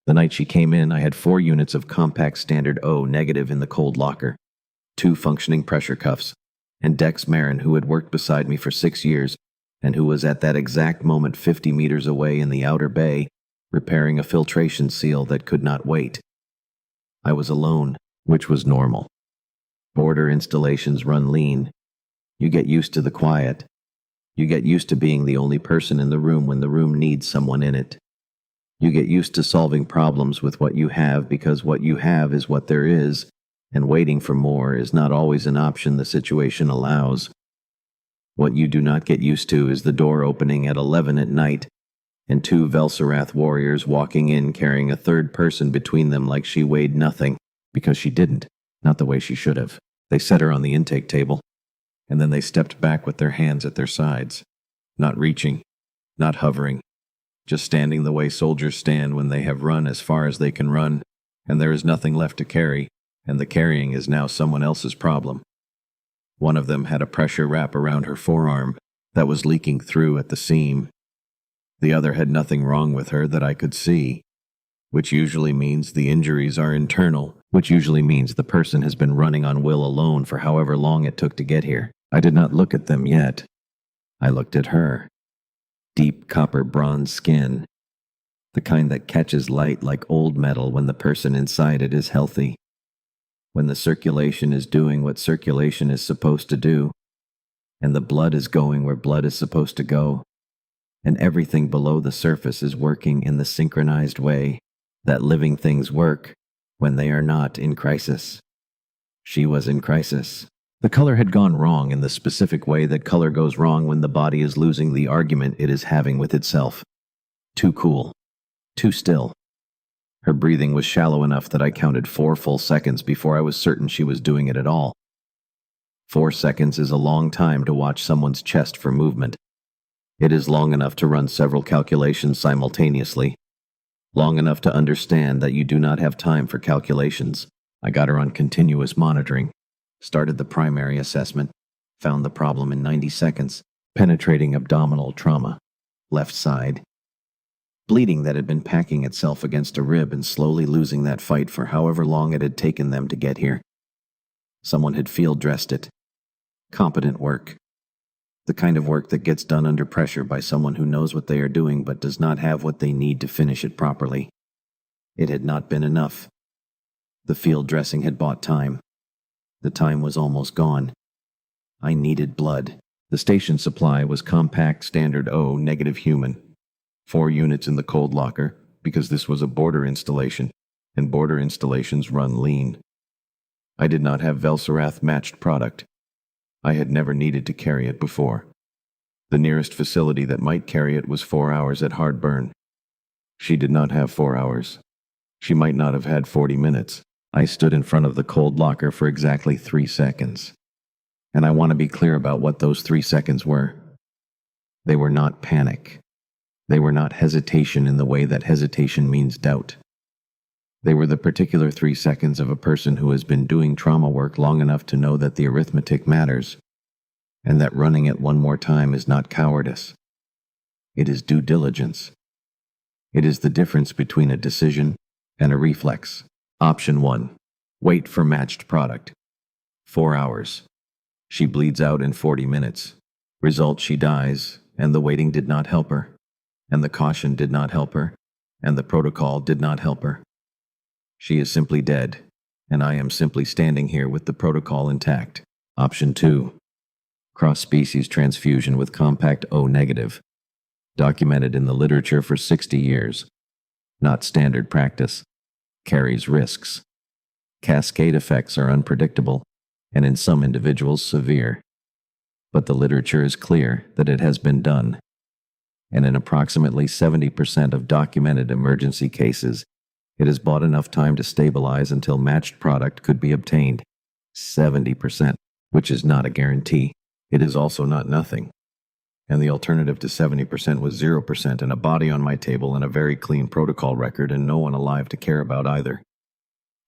The night she came in, I had 4 units of compact standard O negative in the cold locker, 2 functioning pressure cuffs, and Dex Marin, who had worked beside me for 6 years, and who was at that exact moment 50 meters away in the outer bay, repairing a filtration seal that could not wait. I was alone, which was normal. Border installations run lean. You get used to the quiet. You get used to being the only person in the room when the room needs someone in it. You get used to solving problems with what you have because what you have is what there is, and waiting for more is not always an option the situation allows. What you do not get used to is the door opening at 11 at night, and 2 Velsarath warriors walking in carrying a third person between them like she weighed nothing, because she didn't, not the way she should have. They set her on the intake table, and then they stepped back with their hands at their sides, not reaching, not hovering, just standing the way soldiers stand when they have run as far as they can run, and there is nothing left to carry, and the carrying is now someone else's problem. One of them had a pressure wrap around her forearm that was leaking through at the seam. The other had nothing wrong with her that I could see, which usually means the injuries are internal, which usually means the person has been running on will alone for however long it took to get here. I did not look at them yet. I looked at her. Deep copper bronze skin, the kind that catches light like old metal when the person inside it is healthy, when the circulation is doing what circulation is supposed to do, and the blood is going where blood is supposed to go, and everything below the surface is working in the synchronized way that living things work when they are not in crisis. She was in crisis. The color had gone wrong in the specific way that color goes wrong when the body is losing the argument it is having with itself. Too cool. Too still. Her breathing was shallow enough that I counted 4 full seconds before I was certain she was doing it at all. 4 seconds is a long time to watch someone's chest for movement. It is long enough to run several calculations simultaneously. Long enough to understand that you do not have time for calculations. I got her on continuous monitoring. Started the primary assessment, found the problem in 90 seconds, penetrating abdominal trauma, left side. Bleeding that had been packing itself against a rib and slowly losing that fight for however long it had taken them to get here. Someone had field dressed it. Competent work. The kind of work that gets done under pressure by someone who knows what they are doing but does not have what they need to finish it properly. It had not been enough. The field dressing had bought time. The time was almost gone. I needed blood. The station supply was compact standard O negative human. 4 units in the cold locker, because this was a border installation, and border installations run lean. I did not have Velsarath matched product. I had never needed to carry it before. The nearest facility that might carry it was 4 hours at hard burn. She did not have 4 hours. She might not have had 40 minutes. I stood in front of the cold locker for exactly 3 seconds. And I want to be clear about what those 3 seconds were. They were not panic. They were not hesitation in the way that hesitation means doubt. They were the particular 3 seconds of a person who has been doing trauma work long enough to know that the arithmetic matters, and that running it one more time is not cowardice. It is due diligence. It is the difference between a decision and a reflex. Option 1. Wait for matched product. 4 hours. She bleeds out in 40 minutes. Result, she dies, and the waiting did not help her, and the caution did not help her, and the protocol did not help her. She is simply dead, and I am simply standing here with the protocol intact. Option 2. Cross-species transfusion with compact O negative. Documented in the literature for 60 years. Not standard practice. Carries risks. Cascade effects are unpredictable, and in some individuals severe. But the literature is clear that it has been done. And in approximately 70% of documented emergency cases, it has bought enough time to stabilize until matched product could be obtained. 70%, which is not a guarantee. It is also not nothing. And the alternative to 70% was 0% and a body on my table and a very clean protocol record and no one alive to care about either.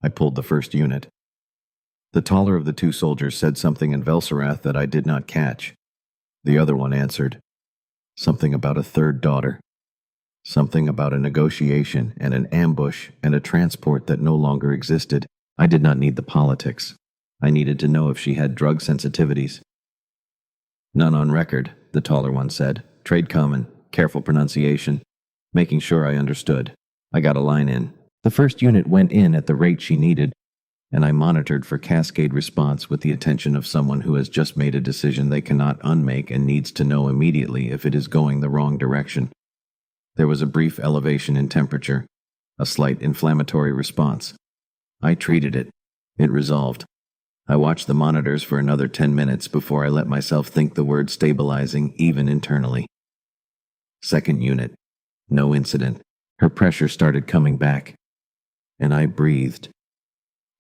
I pulled the first unit. The taller of the 2 soldiers said something in Velsarath that I did not catch. The other one answered. Something about a 3rd daughter. Something about a negotiation and an ambush and a transport that no longer existed. I did not need the politics. I needed to know if she had drug sensitivities. None on record, the taller one said. Trade common, careful pronunciation, making sure I understood. I got a line in. The first unit went in at the rate she needed, and I monitored for cascade response with the attention of someone who has just made a decision they cannot unmake and needs to know immediately if it is going the wrong direction. There was a brief elevation in temperature, a slight inflammatory response. I treated it. It resolved. I watched the monitors for another 10 minutes before I let myself think the word stabilizing even internally. Second unit. No incident. Her pressure started coming back, and I breathed.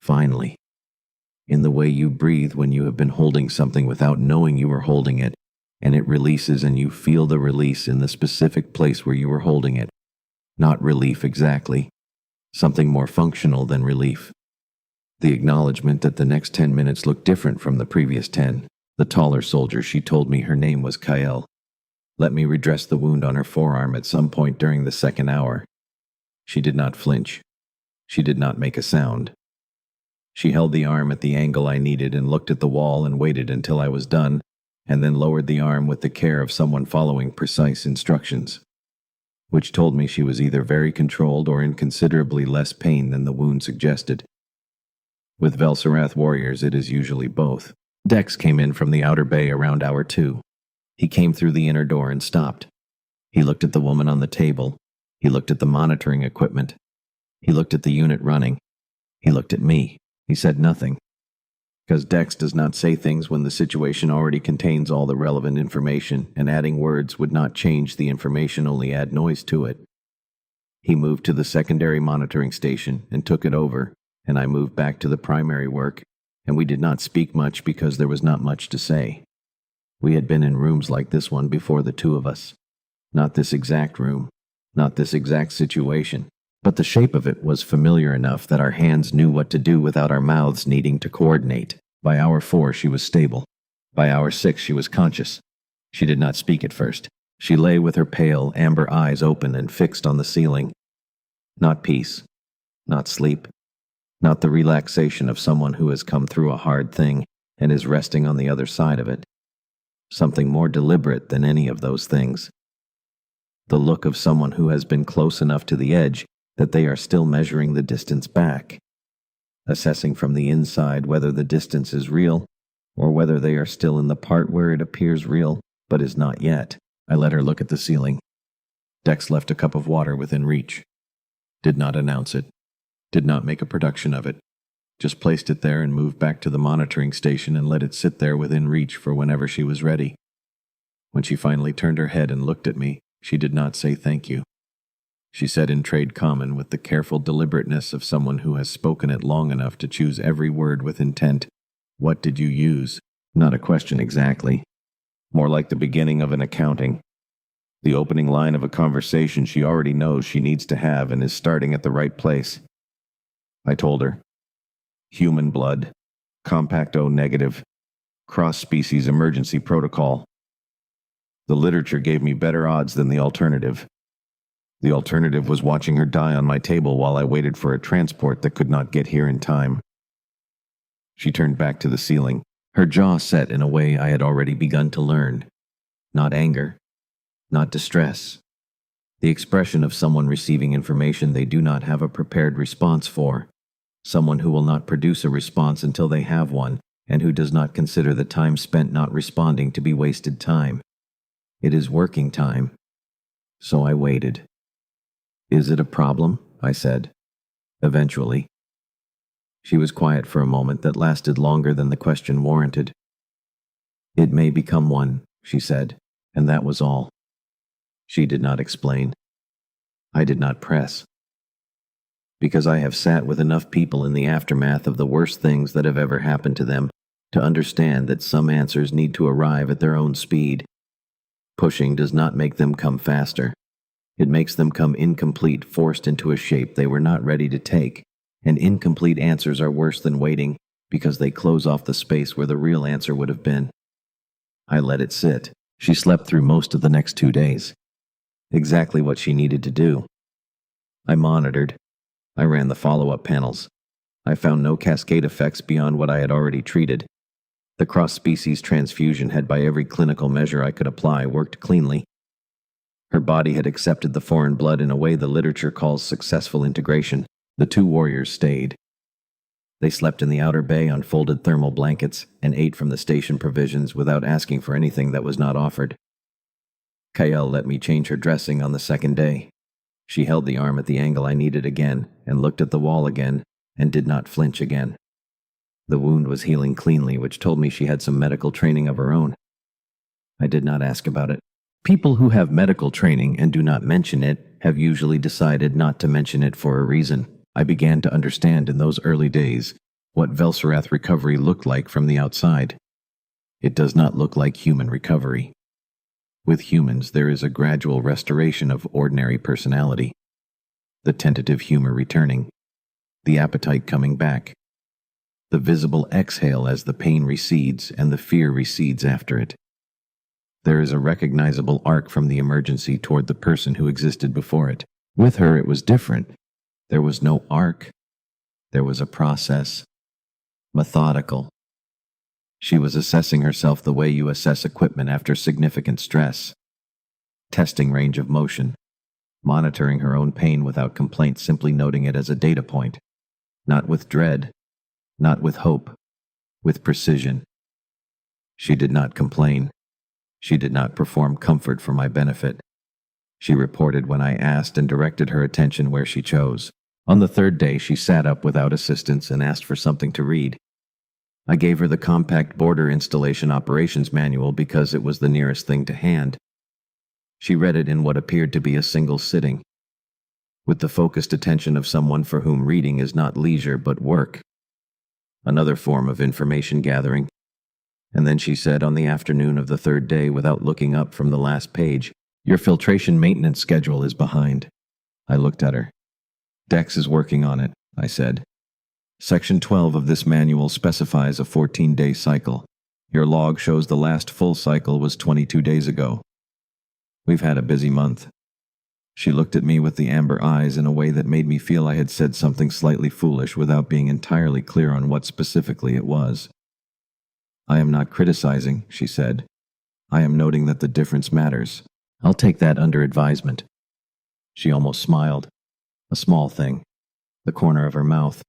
Finally. In the way you breathe when you have been holding something without knowing you were holding it, and it releases and you feel the release in the specific place where you were holding it. Not relief exactly. Something more functional than relief. The acknowledgement that the next 10 minutes looked different from the previous 10. The taller soldier, she told me her name was Kael. Let me redress the wound on her forearm at some point during the second hour. She did not flinch. She did not make a sound. She held the arm at the angle I needed and looked at the wall and waited until I was done, and then lowered the arm with the care of someone following precise instructions, which told me she was either very controlled or in considerably less pain than the wound suggested. With Velsarath warriors, it is usually both. Dex came in from the outer bay around hour 2. He came through the inner door and stopped. He looked at the woman on the table. He looked at the monitoring equipment. He looked at the unit running. He looked at me. He said nothing. Because Dex does not say things when the situation already contains all the relevant information, and adding words would not change the information, only add noise to it. He moved to the secondary monitoring station and took it over, and I moved back to the primary work, and we did not speak much because there was not much to say. We had been in rooms like this one before, the two of us. Not this exact room, not this exact situation, but the shape of it was familiar enough that our hands knew what to do without our mouths needing to coordinate. By hour 4, she was stable. By hour 6, she was conscious. She did not speak at first. She lay with her pale, amber eyes open and fixed on the ceiling. Not peace, not sleep, not the relaxation of someone who has come through a hard thing and is resting on the other side of it. Something more deliberate than any of those things. The look of someone who has been close enough to the edge that they are still measuring the distance back, assessing from the inside whether the distance is real or whether they are still in the part where it appears real but is not yet. I let her look at the ceiling. Dex left a cup of water within reach. Did not announce it. Did not make a production of it. Just placed it there and moved back to the monitoring station and let it sit there within reach for whenever she was ready. When she finally turned her head and looked at me, she did not say thank you. She said in trade common, with the careful deliberateness of someone who has spoken it long enough to choose every word with intent, "What did you use?" Not a question exactly. More like the beginning of an accounting. The opening line of a conversation she already knows she needs to have and is starting at the right place. I told her. Human blood. Compact O negative. Cross-species emergency protocol. The literature gave me better odds than the alternative. The alternative was watching her die on my table while I waited for a transport that could not get here in time. She turned back to the ceiling, her jaw set in a way I had already begun to learn. Not anger, not distress. The expression of someone receiving information they do not have a prepared response for. Someone who will not produce a response until they have one, and who does not consider the time spent not responding to be wasted time. It is working time. So I waited. "Is it a problem?" I said. Eventually. She was quiet for a moment that lasted longer than the question warranted. "It may become one," she said, and that was all. She did not explain. I did not press. Because I have sat with enough people in the aftermath of the worst things that have ever happened to them to understand that some answers need to arrive at their own speed. Pushing does not make them come faster. It makes them come incomplete, forced into a shape they were not ready to take, and incomplete answers are worse than waiting because they close off the space where the real answer would have been. I let it sit. She slept through most of the next 2 days. Exactly what she needed to do. I monitored. I ran the follow-up panels. I found no cascade effects beyond what I had already treated. The cross-species transfusion had, by every clinical measure I could apply, worked cleanly. Her body had accepted the foreign blood in a way the literature calls successful integration. The two warriors stayed. They slept in the outer bay on folded thermal blankets and ate from the station provisions without asking for anything that was not offered. Kael let me change her dressing on the second day. She held the arm at the angle I needed again and looked at the wall again and did not flinch again. The wound was healing cleanly, which told me she had some medical training of her own. I did not ask about it. People who have medical training and do not mention it have usually decided not to mention it for a reason. I began to understand in those early days what Velserath recovery looked like from the outside. It does not look like human recovery. With humans, there is a gradual restoration of ordinary personality, the tentative humor returning, the appetite coming back, the visible exhale as the pain recedes and the fear recedes after it. There is a recognizable arc from the emergency toward the person who existed before it. With her, it was different. There was no arc. There was a process. Methodical. She was assessing herself the way you assess equipment after significant stress. Testing range of motion. Monitoring her own pain without complaint, simply noting it as a data point. Not with dread. Not with hope. With precision. She did not complain. She did not perform comfort for my benefit. She reported when I asked and directed her attention where she chose. On the third day, she sat up without assistance and asked for something to read. I gave her the compact border installation operations manual because it was the nearest thing to hand. She read it in what appeared to be a single sitting, with the focused attention of someone for whom reading is not leisure but work, another form of information gathering. And then she said on the afternoon of the third day, without looking up from the last page, "Your filtration maintenance schedule is behind." I looked at her. "Dex is working on it," I said. "Section 12 of this manual specifies a 14-day cycle. Your log shows the last full cycle was 22 days ago. We've had a busy month." She looked at me with the amber eyes in a way that made me feel I had said something slightly foolish without being entirely clear on what specifically it was. "I am not criticizing," she said. "I am noting that the difference matters. I'll take that under advisement." She almost smiled. A small thing. The corner of her mouth.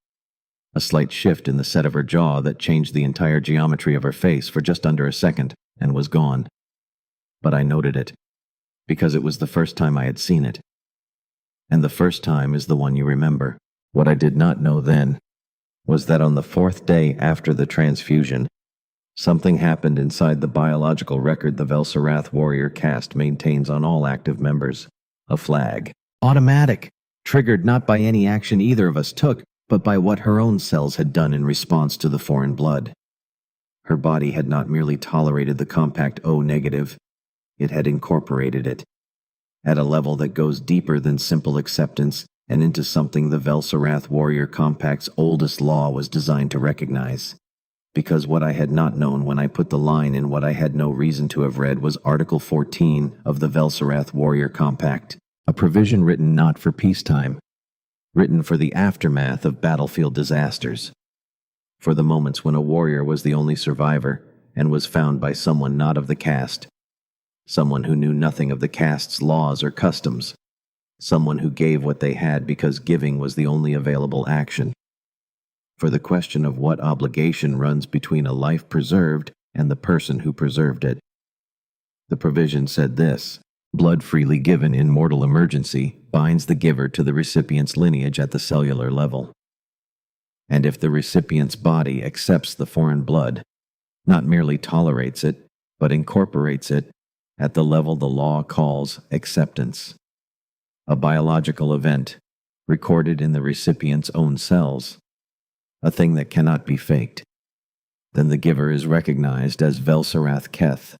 A slight shift in the set of her jaw that changed the entire geometry of her face for just under a second, and was gone. But I noted it, because it was the first time I had seen it. And the first time is the one you remember. What I did not know then was that on the fourth day after the transfusion, something happened inside the biological record the Velserath warrior caste maintains on all active members. A flag. Automatic. Triggered not by any action either of us took, but by what her own cells had done in response to the foreign blood. Her body had not merely tolerated the compact O negative, it had incorporated it, at a level that goes deeper than simple acceptance and into something the Velserath warrior compact's oldest law was designed to recognize. Because what I had not known when I put the line in what I had no reason to have read was Article 14 of the Velserath warrior compact. A provision written not for peacetime, written for the aftermath of battlefield disasters, for the moments when a warrior was the only survivor and was found by someone not of the caste, someone who knew nothing of the caste's laws or customs, someone who gave what they had because giving was the only available action. For the question of what obligation runs between a life preserved and the person who preserved it. The provision said this: blood freely given in mortal emergency binds the giver to the recipient's lineage at the cellular level. And if the recipient's body accepts the foreign blood, not merely tolerates it, but incorporates it at the level the law calls acceptance, a biological event recorded in the recipient's own cells, a thing that cannot be faked, then the giver is recognized as Velserath Keth,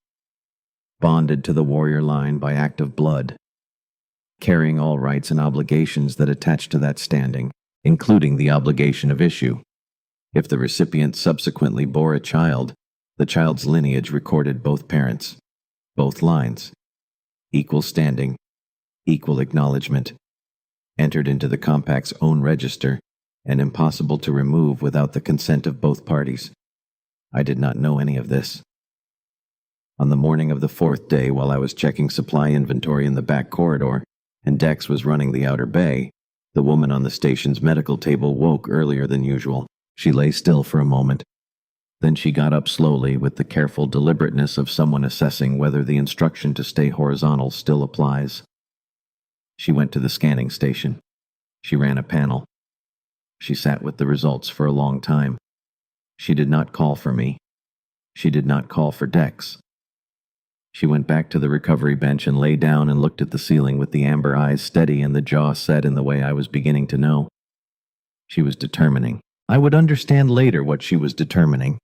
bonded to the warrior line by act of blood, carrying all rights and obligations that attach to that standing, including the obligation of issue. If the recipient subsequently bore a child, the child's lineage recorded both parents, both lines, equal standing, equal acknowledgement, entered into the compact's own register, and impossible to remove without the consent of both parties. I did not know any of this. On the morning of the fourth day, while I was checking supply inventory in the back corridor, and Dex was running the outer bay, the woman on the station's medical table woke earlier than usual. She lay still for a moment. Then she got up slowly with the careful deliberateness of someone assessing whether the instruction to stay horizontal still applies. She went to the scanning station. She ran a panel. She sat with the results for a long time. She did not call for me. She did not call for Dex. She went back to the recovery bench and lay down and looked at the ceiling with the amber eyes steady and the jaw set in the way I was beginning to know. She was determining. I would understand later what she was determining.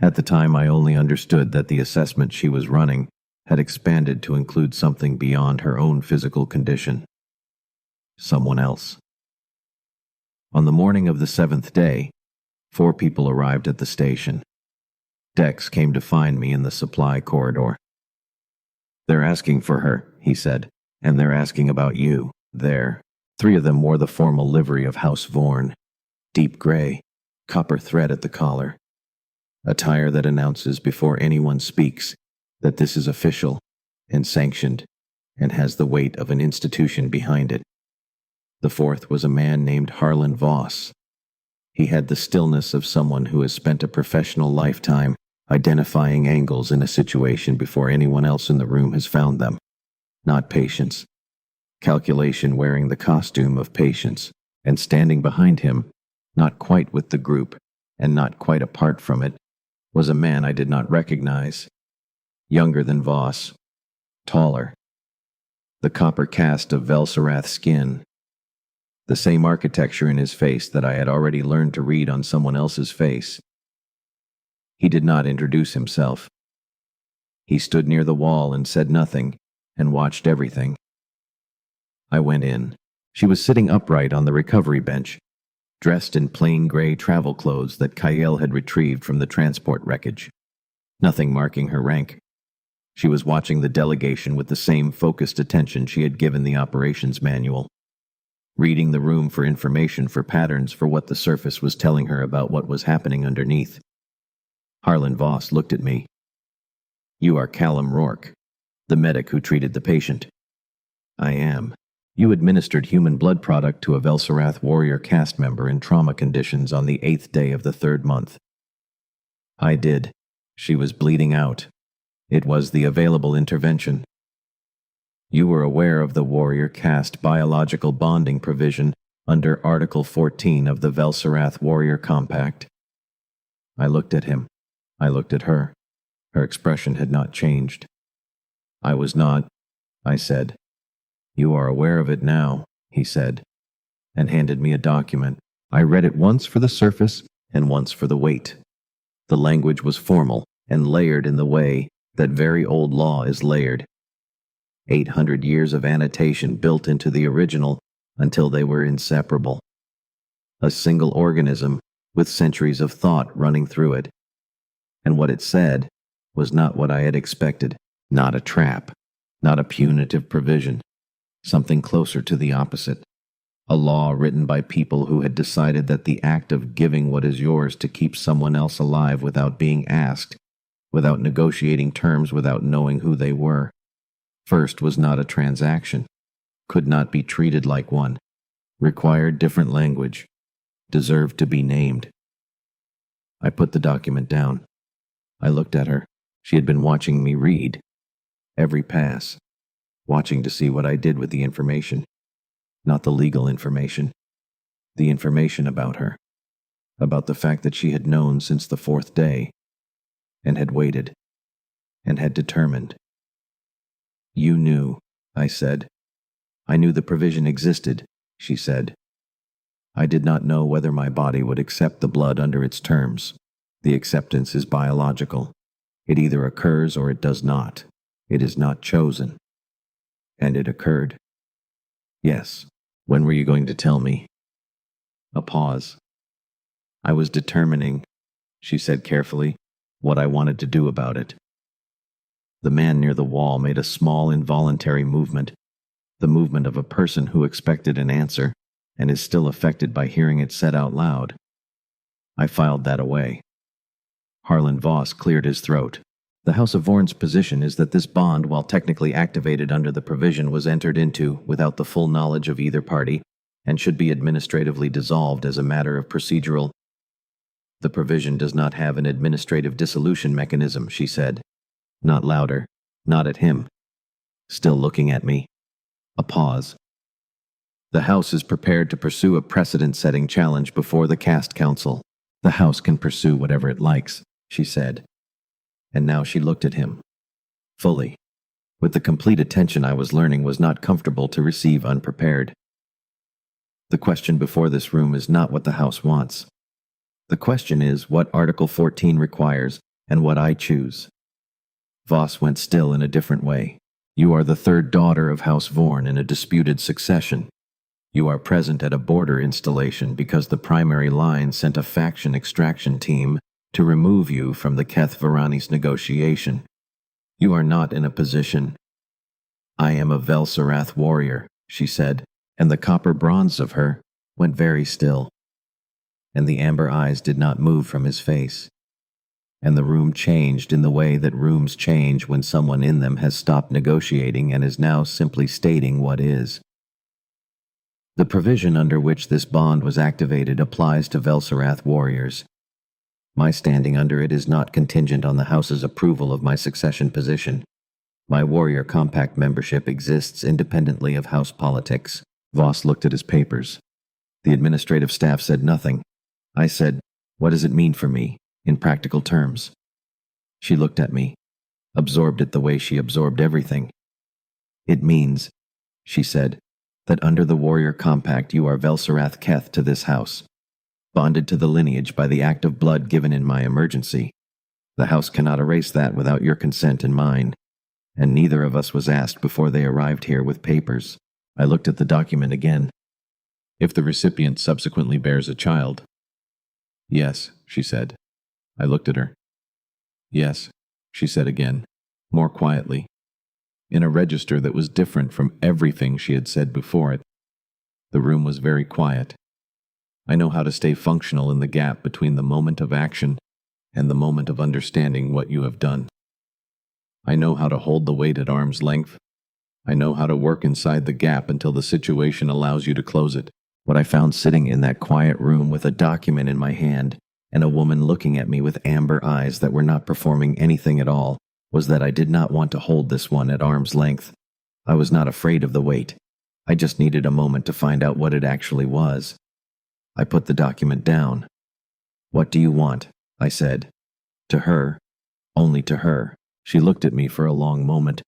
At the time, I only understood that the assessment she was running had expanded to include something beyond her own physical condition. Someone else. On the morning of the seventh day, 4 people arrived at the station. Dex came to find me in the supply corridor. "They're asking for her," he said, "and they're asking about you. There." 3 of them wore the formal livery of House Vorn, deep gray, copper thread at the collar. Attire that announces before anyone speaks that this is official and sanctioned and has the weight of an institution behind it. The 4th was a man named Harlan Voss. He had the stillness of someone who has spent a professional lifetime identifying angles in a situation before anyone else in the room has found them. Not patience. Calculation wearing the costume of patience, and standing behind him, not quite with the group, and not quite apart from it, was a man I did not recognize. Younger than Voss. Taller. The copper cast of Velserath skin. The same architecture in his face that I had already learned to read on someone else's face. He did not introduce himself. He stood near the wall and said nothing, and watched everything. I went in. She was sitting upright on the recovery bench, dressed in plain gray travel clothes that Kyle had retrieved from the transport wreckage. Nothing marking her rank. She was watching the delegation with the same focused attention she had given the operations manual, reading the room for information, for patterns, for what the surface was telling her about what was happening underneath. Harlan Voss looked at me. "You are Callum Rourke, the medic who treated the patient." "I am. You administered human blood product to a Velserath warrior caste member in trauma conditions on the 8th day of the 3rd month." "I did. She was bleeding out. It was the available intervention." "You were aware of the warrior caste biological bonding provision under Article 14 of the Velserath Warrior Compact?" I looked at him. I looked at her. Her expression had not changed. "I was not," I said. "You are aware of it now," he said, and handed me a document. I read it once for the surface and once for the weight. The language was formal and layered in the way that very old law is layered. 800 years of annotation built into the original until they were inseparable. A single organism with centuries of thought running through it. And what it said was not what I had expected. Not a trap, not a punitive provision. Something closer to the opposite. A law written by people who had decided that the act of giving what is yours to keep someone else alive without being asked, without negotiating terms, without knowing who they were, first was not a transaction, could not be treated like one, required different language, deserved to be named. I put the document down. I looked at her. She had been watching me read. Every pass. Watching to see what I did with the information. Not the legal information. The information about her. About the fact that she had known since the 4th day. And had waited. And had determined. "You knew," I said. "I knew the provision existed," she said. "I did not know whether my body would accept the blood under its terms. The acceptance is biological. It either occurs or it does not. It is not chosen." And it occurred. "Yes. When were you going to tell me?" A pause. "I was determining," she said carefully, "what I wanted to do about it." The man near the wall made a small involuntary movement, the movement of a person who expected an answer and is still affected by hearing it said out loud. I filed that away. Harlan Voss cleared his throat. The House of Vorn's position is that this bond, while technically activated under the provision, was entered into without the full knowledge of either party and should be administratively dissolved as a matter of procedural. The provision does not have an administrative dissolution mechanism, she said. Not louder, not at him. Still looking at me. A pause. The House is prepared to pursue a precedent-setting challenge before the Caste Council. The House can pursue whatever it likes, she said. And now she looked at him. Fully. With the complete attention I was learning was not comfortable to receive unprepared. The question before this room is not what the House wants. The question is what Article 14 requires and what I choose. Voss went still in a different way. You are the third daughter of House Vorn in a disputed succession. You are present at a border installation because the primary line sent a faction extraction team to remove you from the Keth Varanis negotiation. You are not in a position. I am a Velsarath warrior, she said, and the copper bronze of her went very still. And the amber eyes did not move from his face. And the room changed in the way that rooms change when someone in them has stopped negotiating and is now simply stating what is. The provision under which this bond was activated applies to Velsarath warriors. My standing under it is not contingent on the House's approval of my succession position. My warrior compact membership exists independently of House politics. Voss looked at his papers. The administrative staff said nothing. I said, what does it mean for me, in practical terms? She looked at me, absorbed it the way she absorbed everything. It means, she said, that under the warrior compact you are Velsarath Keth to this house, bonded to the lineage by the act of blood given in my emergency. The House cannot erase that without your consent and mine, and neither of us was asked before they arrived here with papers. I looked at the document again. If the recipient subsequently bears a child. Yes, she said. I looked at her. Yes, she said again, more quietly, in a register that was different from everything she had said before it. The room was very quiet. I know how to stay functional in the gap between the moment of action and the moment of understanding what you have done. I know how to hold the weight at arm's length. I know how to work inside the gap until the situation allows you to close it. What I found sitting in that quiet room with a document in my hand and a woman looking at me with amber eyes that were not performing anything at all was that I did not want to hold this one at arm's length. I was not afraid of the weight. I just needed a moment to find out what it actually was. I put the document down. What do you want? I said. To her. Only to her. She looked at me for a long moment.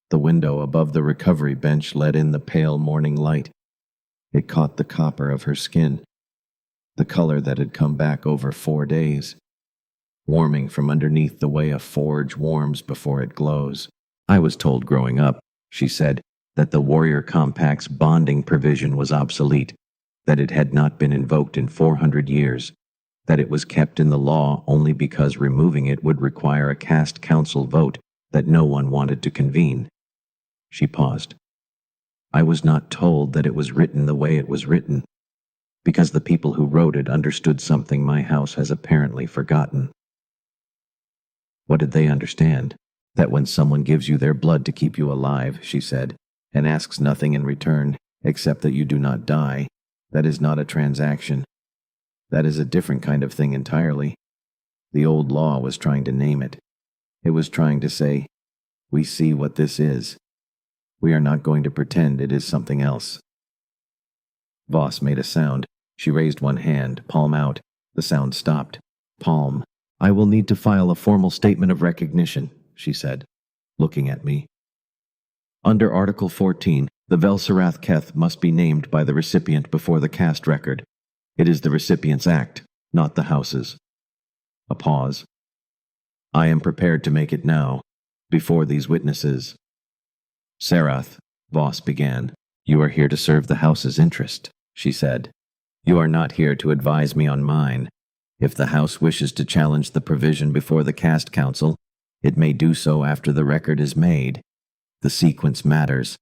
The window above the recovery bench let in the pale morning light. It caught the copper of her skin, the color that had come back over 4 days, warming from underneath the way a forge warms before it glows. I was told growing up, she said, that the Warrior Compact's bonding provision was obsolete, that it had not been invoked in 400 years, that it was kept in the law only because removing it would require a caste council vote that no one wanted to convene. She paused. I was not told that it was written the way it was written, because the people who wrote it understood something my house has apparently forgotten. What did they understand? That when someone gives you their blood to keep you alive, she said, and asks nothing in return except that you do not die, that is not a transaction. That is a different kind of thing entirely. The old law was trying to name it. It was trying to say, we see what this is. We are not going to pretend it is something else. Voss made a sound. She raised one hand, palm out. The sound stopped. Palm. I will need to file a formal statement of recognition, she said, looking at me. Under Article 14, the Velsarath Keth must be named by the recipient before the caste record. It is the recipient's act, not the House's. A pause. I am prepared to make it now, before these witnesses. Sarath, Voss began, you are here to serve the House's interest, she said. You are not here to advise me on mine. If the House wishes to challenge the provision before the Caste Council, it may do so after the record is made. The sequence matters.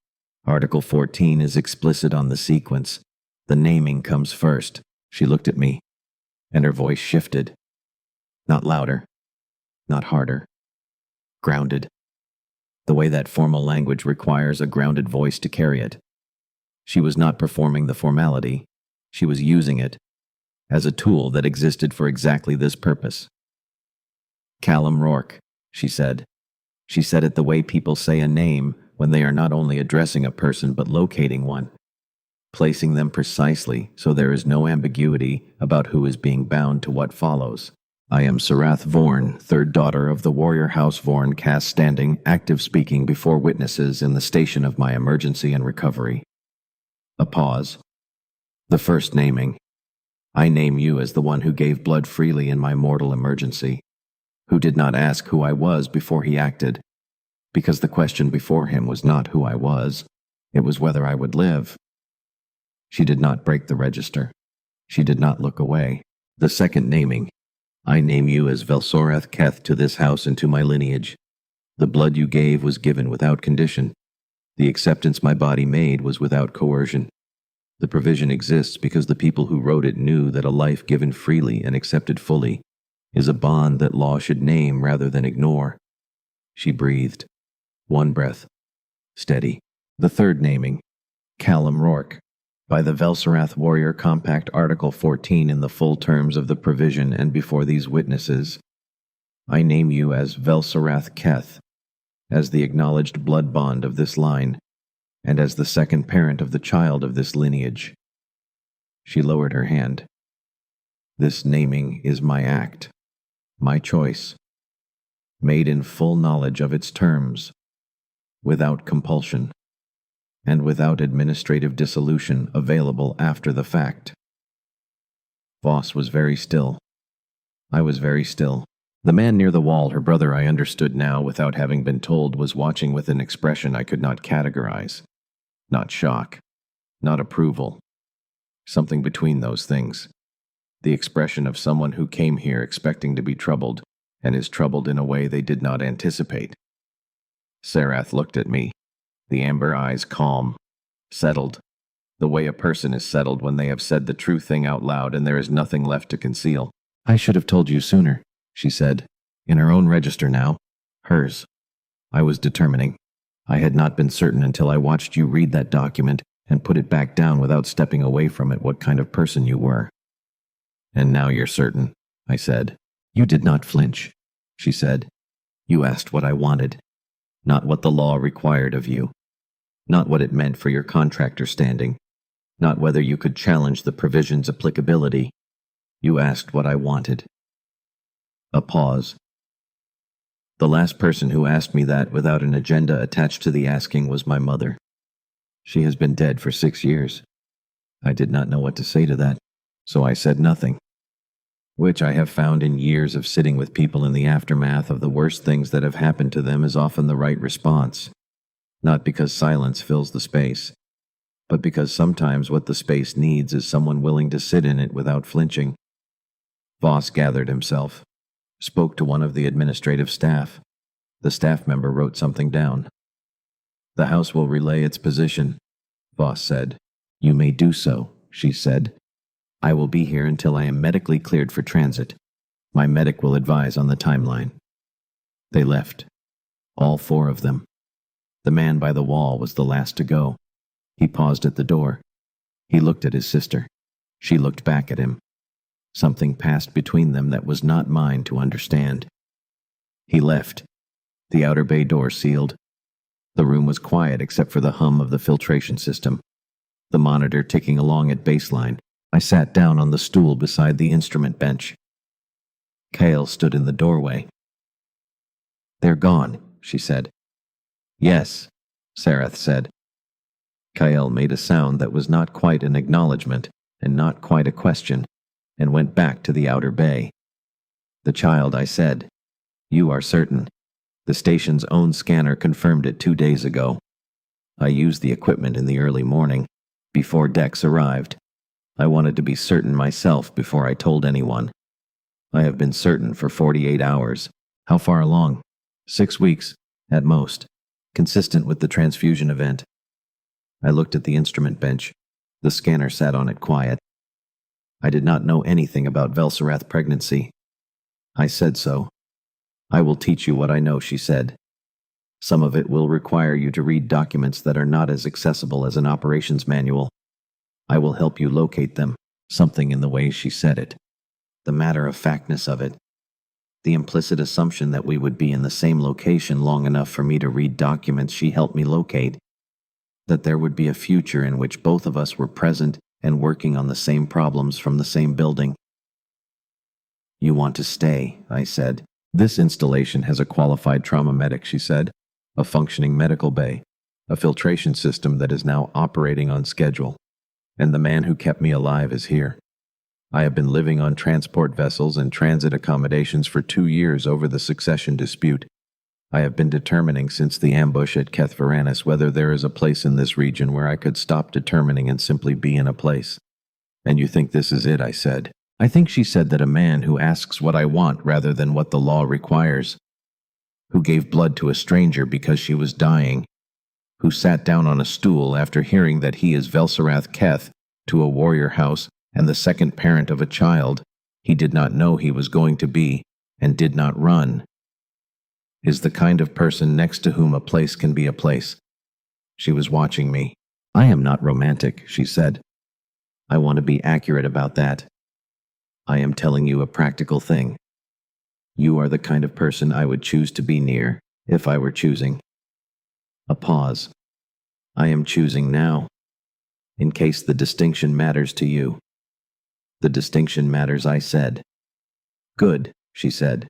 Article 14 is explicit on the sequence. The naming comes first. She looked at me, and her voice shifted. Not louder, not harder. Grounded. The way that formal language requires a grounded voice to carry it. She was not performing the formality. She was using it as a tool that existed for exactly this purpose. Callum Rourke, she said. She said it the way people say a name when they are not only addressing a person but locating one, placing them precisely so there is no ambiguity about who is being bound to what follows. I am Sarath Vorn, third daughter of the warrior house Vorn, cast standing, active speaking before witnesses in the station of my emergency and recovery. A pause. The first naming. I name you as the one who gave blood freely in my mortal emergency, who did not ask who I was before he acted, because the question before him was not who I was, it was whether I would live. She did not break the register. She did not look away. The second naming. I name you as Velsorath Keth to this house and to my lineage. The blood you gave was given without condition. The acceptance my body made was without coercion. The provision exists because the people who wrote it knew that a life given freely and accepted fully is a bond that law should name rather than ignore. She breathed. One breath. Steady. The third naming. Callum Rourke. By the Velsorath Warrior Compact Article 14 in the full terms of the provision and before these witnesses, I name you as Velsorath Keth, as the acknowledged blood bond of this line, and as the second parent of the child of this lineage. She lowered her hand. This naming is my act, my choice, made in full knowledge of its terms, without compulsion, and without administrative dissolution available after the fact. Voss was very still. I was very still. The man near the wall, her brother, I understood now without having been told, was watching with an expression I could not categorize. Not shock, not approval. Something between those things. The expression of someone who came here expecting to be troubled, and is troubled in a way they did not anticipate. Sarath looked at me, the amber eyes calm, settled, the way a person is settled when they have said the true thing out loud and there is nothing left to conceal. I should have told you sooner, she said, in her own register now, hers. I was determining. I had not been certain until I watched you read that document and put it back down without stepping away from it what kind of person you were. And now you're certain, I said. You did not flinch, she said. You asked what I wanted, not what the law required of you, not what it meant for your contractor standing, not whether you could challenge the provision's applicability. You asked what I wanted. A pause. The last person who asked me that without an agenda attached to the asking was my mother. She has been dead for 6 years. I did not know what to say to that, so I said nothing, which I have found in years of sitting with people in the aftermath of the worst things that have happened to them is often the right response, not because silence fills the space, but because sometimes what the space needs is someone willing to sit in it without flinching. Voss gathered himself, spoke to one of the administrative staff. The staff member wrote something down. The house will relay its position, Voss said. You may do so, she said. I will be here until I am medically cleared for transit. My medic will advise on the timeline. They left. All 4 of them. The man by the wall was the last to go. He paused at the door. He looked at his sister. She looked back at him. Something passed between them that was not mine to understand. He left. The outer bay door sealed. The room was quiet except for the hum of the filtration system. The monitor ticking along at baseline. I sat down on the stool beside the instrument bench. Kale stood in the doorway. They're gone, she said. Yes, Sarath said. Kale made a sound that was not quite an acknowledgement and not quite a question, and went back to the outer bay. The child, I said. You are certain. The station's own scanner confirmed it 2 days ago. I used the equipment in the early morning, before Dex arrived. I wanted to be certain myself before I told anyone. I have been certain for 48 hours. How far along? 6 weeks, at most, consistent with the transfusion event. I looked at the instrument bench. The scanner sat on it quiet. I did not know anything about Velserath pregnancy. I said so. I will teach you what I know, she said. Some of it will require you to read documents that are not as accessible as an operations manual. I will help you locate them, something in the way she said it. The matter-of-factness of it. The implicit assumption that we would be in the same location long enough for me to read documents she helped me locate. That there would be a future in which both of us were present and working on the same problems from the same building. You want to stay, I said. This installation has a qualified trauma medic, she said. A functioning medical bay. A filtration system that is now operating on schedule. And the man who kept me alive is here. I have been living on transport vessels and transit accommodations for 2 years over the succession dispute. I have been determining since the ambush at Kethvaranis whether there is a place in this region where I could stop determining and simply be in a place. And you think this is it, I said. I think she said that a man who asks what I want rather than what the law requires. Who gave blood to a stranger because she was dying. Who sat down on a stool after hearing that he is Velserath Keth to a warrior house and the second parent of a child he did not know he was going to be and did not run. Is the kind of person next to whom a place can be a place. She was watching me. I am not romantic, she said. I want to be accurate about that. I am telling you a practical thing. You are the kind of person I would choose to be near, if I were choosing. A pause. I am choosing now. In case the distinction matters to you. The distinction matters, I said. Good, she said.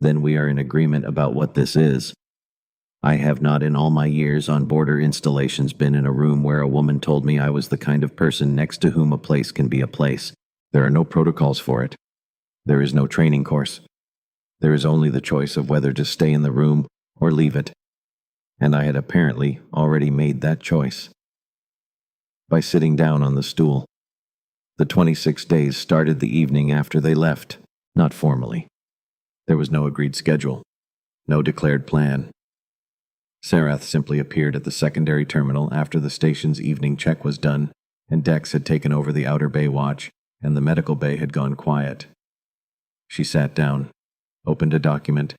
Then we are in agreement about what this is. I have not in all my years on border installations been in a room where a woman told me I was the kind of person next to whom a place can be a place. There are no protocols for it. There is no training course. There is only the choice of whether to stay in the room or leave it. And I had apparently already made that choice. By sitting down on the stool. The 26 days started the evening after they left, not formally. There was no agreed schedule, no declared plan. Sarath simply appeared at the secondary terminal after the station's evening check was done, and Dex had taken over the outer bay watch, and the medical bay had gone quiet. She sat down, opened a document,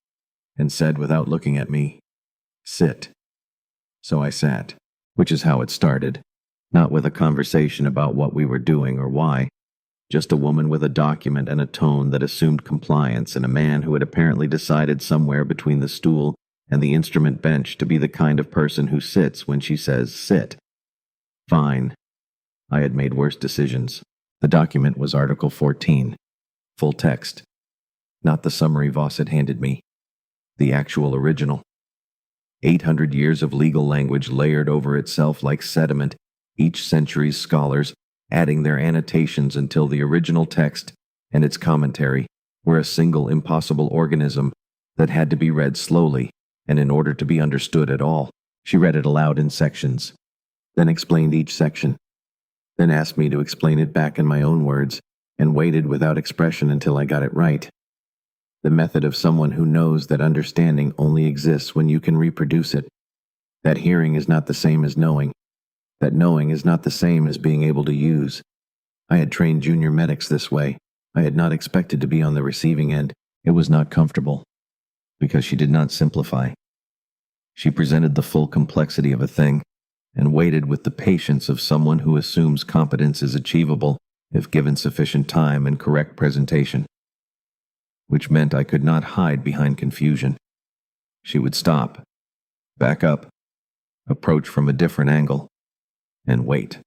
and said without looking at me, "Sit." So I sat, which is how it started, not with a conversation about what we were doing or why, just a woman with a document and a tone that assumed compliance and a man who had apparently decided somewhere between the stool and the instrument bench to be the kind of person who sits when she says sit. Fine. I had made worse decisions. The document was Article 14, full text. Not the summary Voss had handed me. The actual original. 800 years of legal language layered over itself like sediment, each century's scholars adding their annotations until the original text and its commentary were a single impossible organism that had to be read slowly, and in order to be understood at all. She read it aloud in sections, then explained each section, then asked me to explain it back in my own words, and waited without expression until I got it right. The method of someone who knows that understanding only exists when you can reproduce it. That hearing is not the same as knowing. That knowing is not the same as being able to use. I had trained junior medics this way. I had not expected to be on the receiving end. It was not comfortable, because she did not simplify. She presented the full complexity of a thing, and waited with the patience of someone who assumes competence is achievable if given sufficient time and correct presentation. Which meant I could not hide behind confusion. She would stop, back up, approach from a different angle, and wait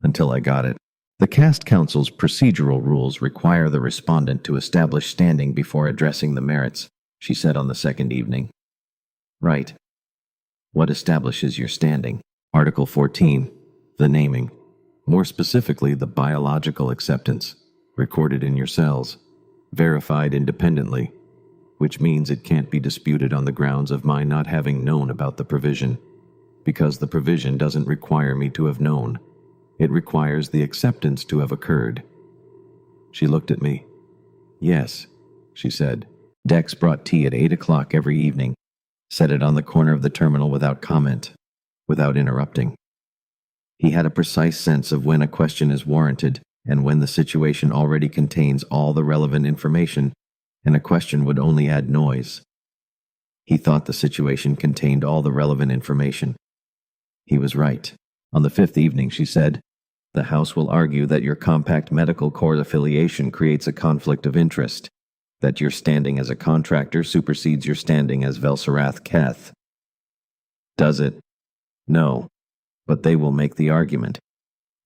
until I got it. The Caste Council's procedural rules require the respondent to establish standing before addressing the merits, she said on the second evening. Right. What establishes your standing? Article 14, the naming. More specifically, the biological acceptance, recorded in your cells, verified independently, which means it can't be disputed on the grounds of my not having known about the provision. Because the provision doesn't require me to have known. It requires the acceptance to have occurred. She looked at me. Yes, she said. Dex brought tea at 8 o'clock every evening, set it on the corner of the terminal without comment, without interrupting. He had a precise sense of when a question is warranted and when the situation already contains all the relevant information, and a question would only add noise. He thought the situation contained all the relevant information. He was right. On the fifth evening, she said, "The House will argue that your compact medical corps affiliation creates a conflict of interest, that your standing as a contractor supersedes your standing as Velsarath Keth." Does it? No. But they will make the argument,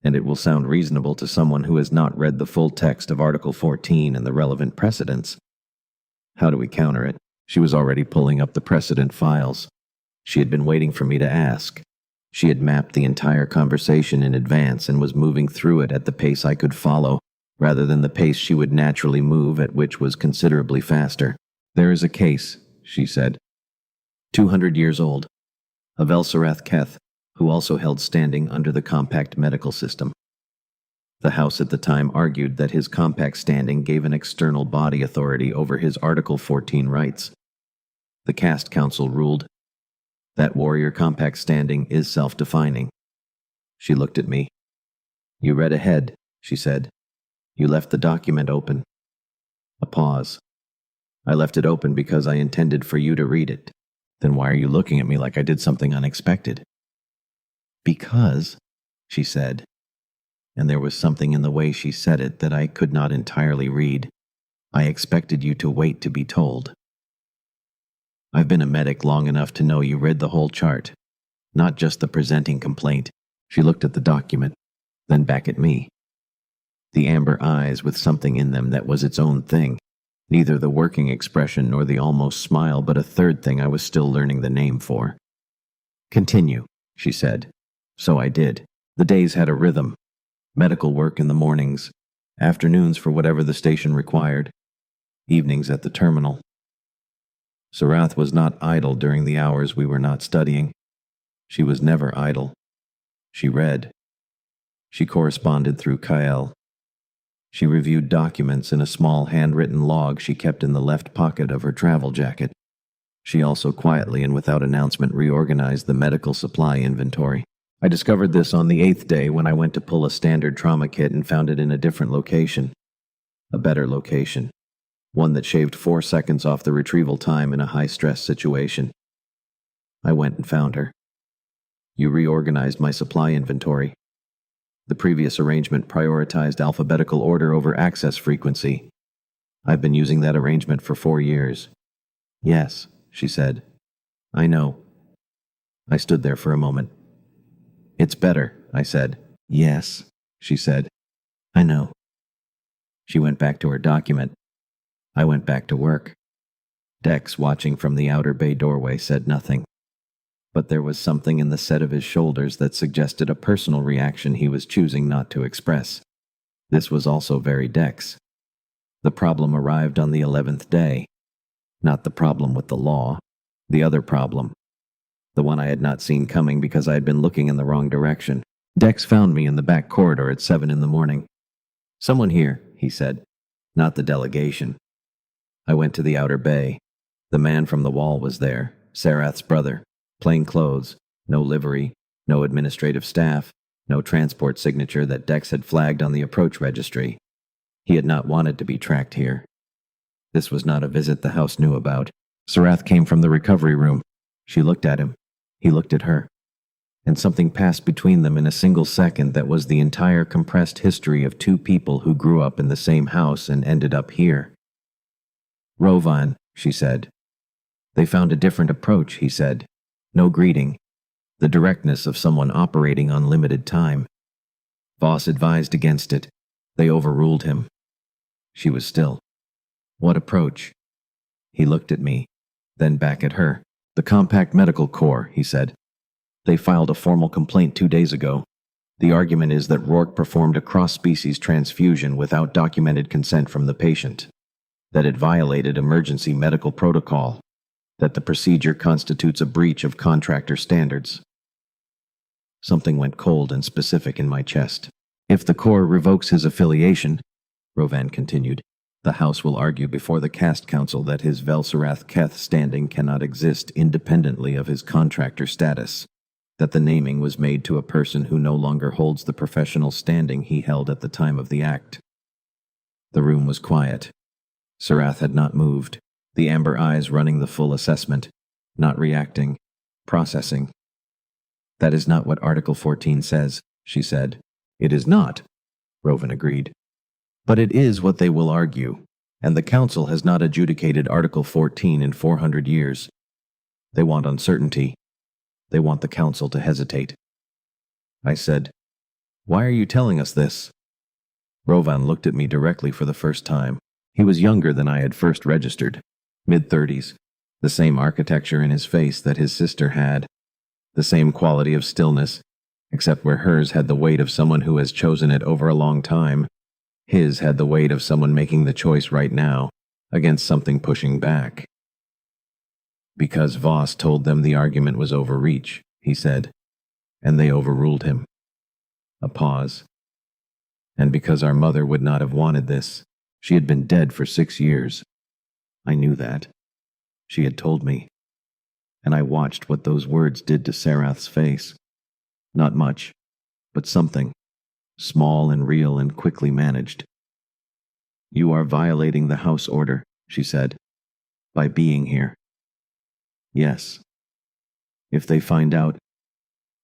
and it will sound reasonable to someone who has not read the full text of Article 14 and the relevant precedents. How do we counter it? She was already pulling up the precedent files. She had been waiting for me to ask. She had mapped the entire conversation in advance and was moving through it at the pace I could follow, rather than the pace she would naturally move at, which was considerably faster. "There is a case," she said. 200 years old. A Velsarath Keth, who also held standing under the compact medical system. The House at the time argued that his compact standing gave an external body authority over his Article 14 rights. The Caste Council ruled that warrior compact standing is self-defining. She looked at me. "You read ahead," she said. "You left the document open." A pause. "I left it open because I intended for you to read it." "Then why are you looking at me like I did something unexpected?" "Because," she said, and there was something in the way she said it that I could not entirely read, "I expected you to wait to be told. I've been a medic long enough to know you read the whole chart, not just the presenting complaint." She looked at the document, then back at me. The amber eyes with something in them that was its own thing, neither the working expression nor the almost smile, but a third thing I was still learning the name for. "Continue," she said. So I did. The days had a rhythm. Medical work in the mornings, afternoons for whatever the station required, evenings at the terminal. Sarath was not idle during the hours we were not studying. She was never idle. She read. She corresponded through Kael. She reviewed documents in a small handwritten log she kept in the left pocket of her travel jacket. She also quietly and without announcement reorganized the medical supply inventory. I discovered this on the 8th day when I went to pull a standard trauma kit and found it in a different location. A better location. One that shaved 4 seconds off the retrieval time in a high-stress situation. I went and found her. "You reorganized my supply inventory. The previous arrangement prioritized alphabetical order over access frequency. I've been using that arrangement for 4 years. "Yes," she said. "I know." I stood there for a moment. "It's better," I said. "Yes," she said. "I know." She went back to her document. I went back to work. Dex, watching from the outer bay doorway, said nothing. But there was something in the set of his shoulders that suggested a personal reaction he was choosing not to express. This was also very Dex. The problem arrived on the 11th day. Not the problem with the law. The other problem. The one I had not seen coming because I had been looking in the wrong direction. Dex found me in the back corridor at 7 in the morning. "Someone here," he said. "Not the delegation." I went to the outer bay. The man from the wall was there, Sarath's brother. Plain clothes, no livery, no administrative staff, no transport signature that Dex had flagged on the approach registry. He had not wanted to be tracked here. This was not a visit the house knew about. Sarath came from the recovery room. She looked at him. He looked at her. And something passed between them in a single second that was the entire compressed history of 2 people who grew up in the same house and ended up here. "Rovan," she said. "They found a different approach," he said. "No greeting. The directness of someone operating on limited time. Voss advised against it. They overruled him." She was still. "What approach?" He looked at me, then back at her. "The Compact Medical Corps," he said. "They filed a formal complaint 2 days ago. The argument is that Rourke performed a cross-species transfusion without documented consent from the patient, that it violated emergency medical protocol, that the procedure constitutes a breach of contractor standards." Something went cold and specific in my chest. "If the Corps revokes his affiliation," Rovan continued, "the House will argue before the Caste Council that his Velsarath Keth standing cannot exist independently of his contractor status. that the naming was made to a person who no longer holds the professional standing he held at the time of the act. The room was quiet. Sarath had not moved, the amber eyes running the full assessment, not reacting, processing. "That is not what Article 14 says," she said. "It is not," Rovan agreed. "But it is what they will argue, and the Council has not adjudicated Article 14 in 400 years. They want uncertainty. They want the Council to hesitate." I said, "Why are you telling us this?" Rovan looked at me directly for the first time. He was younger than I had first registered, mid-30s, the same architecture in his face that his sister had, the same quality of stillness, except where hers had the weight of someone who has chosen it over a long time, his had the weight of someone making the choice right now, against something pushing back. "Because Voss told them the argument was overreach," he said, "and they overruled him." A pause. "And because our mother would not have wanted this. She had been dead for 6 years. I knew that. She had told me. And I watched what those words did to Sarath's face. Not much, but something. Small and real and quickly managed. "You are violating the house order," she said, "by being here." "Yes. If they find out,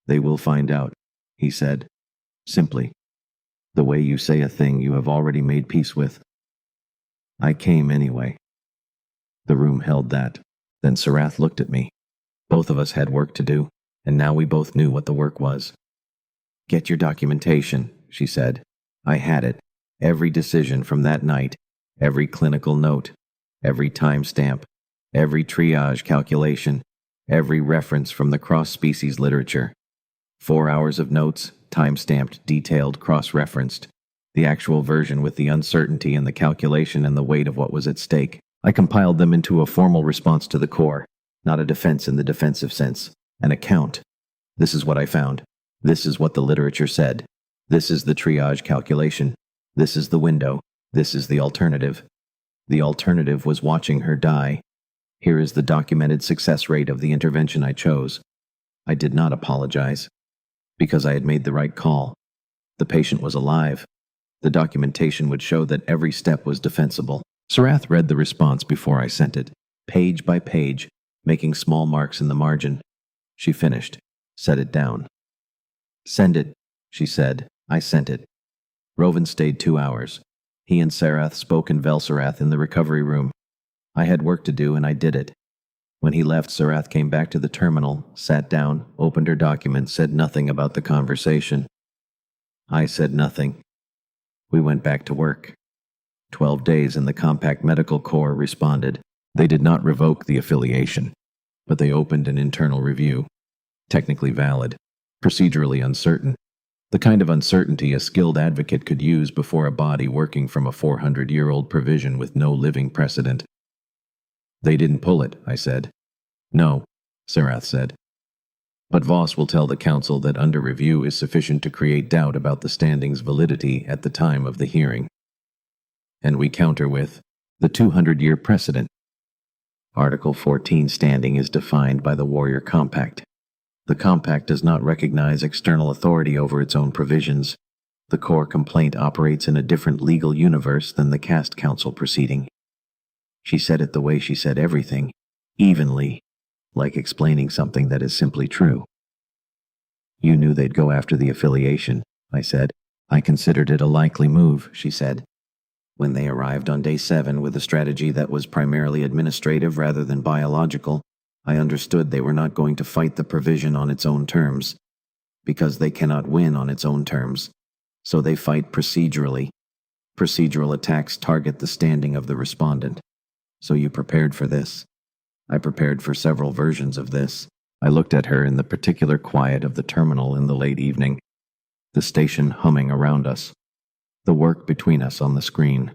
they will find out," he said, simply. "The way you say a thing you have already made peace with." I came anyway. The room held that. Then Sarath looked at me. Both of us had work to do, and now we both knew what the work was. "Get your documentation," she said. I had it. Every decision from that night, every clinical note, every timestamp, every triage calculation, every reference from the cross-species literature. 4 hours of notes, time-stamped, detailed, cross-referenced. The actual version with the uncertainty and the calculation and the weight of what was at stake. I compiled them into a formal response to the core, not a defense in the defensive sense, an account. This is what I found. This is what the literature said. This is the triage calculation. This is the window. This is the alternative. The alternative was watching her die. Here is the documented success rate of the intervention I chose. I did not apologize, because I had made the right call. The patient was alive. The documentation would show that every step was defensible. Sarath read the response before I sent it, page by page, making small marks in the margin. She finished, set it down. "Send it," she said. I sent it. Rovan stayed 2 hours. He and Sarath spoke in Velsarath in the recovery room. I had work to do, and I did it. When he left, Sarath came back to the terminal, sat down, opened her document, said nothing about the conversation. I said nothing. We went back to work. 12 days and the Compact Medical Corps responded. They did not revoke the affiliation, but they opened an internal review. Technically valid, procedurally uncertain. The kind of uncertainty a skilled advocate could use before a body working from a 400-year-old provision with no living precedent. "They didn't pull it," I said. "No," Sarath said. "But Voss will tell the Council that under review is sufficient to create doubt about the standing's validity at the time of the hearing." And we counter with the 200-year precedent. Article 14 standing is defined by the Warrior Compact. The Compact does not recognize external authority over its own provisions. The core complaint operates in a different legal universe than the Caste Council proceeding. She said it the way she said everything, evenly, like explaining something that is simply true. "You knew they'd go after the affiliation," I said. "I considered it a likely move," she said. "When they arrived on day 7 with a strategy that was primarily administrative rather than biological, I understood they were not going to fight the provision on its own terms, because they cannot win on its own terms. So they fight procedurally. Procedural attacks target the standing of the respondent. So you prepared for this." I prepared for several versions of this. I looked at her in the particular quiet of the terminal in the late evening, the station humming around us, the work between us on the screen.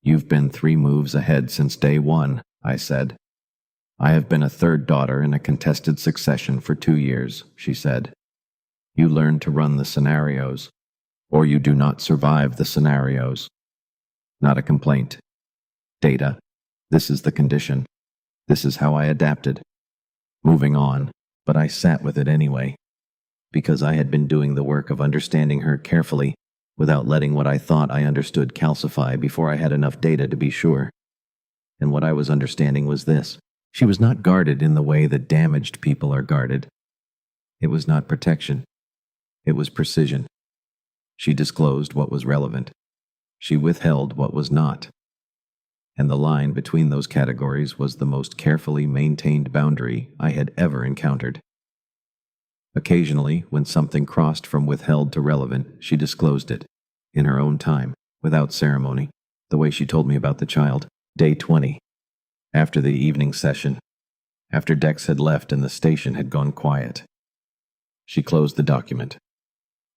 "You've been 3 moves ahead since day 1, I said. "I have been a third daughter in a contested succession for 2 years, she said. "You learn to run the scenarios, or you do not survive the scenarios. Not a complaint. Data. This is the condition. This is how I adapted. Moving on. But I sat with it anyway, because I had been doing the work of understanding her carefully, without letting what I thought I understood calcify before I had enough data to be sure. And what I was understanding was this: she was not guarded in the way that damaged people are guarded. It was not protection. It was precision. She disclosed what was relevant. She withheld what was not. And the line between those categories was the most carefully maintained boundary I had ever encountered. Occasionally, when something crossed from withheld to relevant, she disclosed it, in her own time, without ceremony, the way she told me about the child. Day 20. After the evening session, after Dex had left and the station had gone quiet. She closed the document,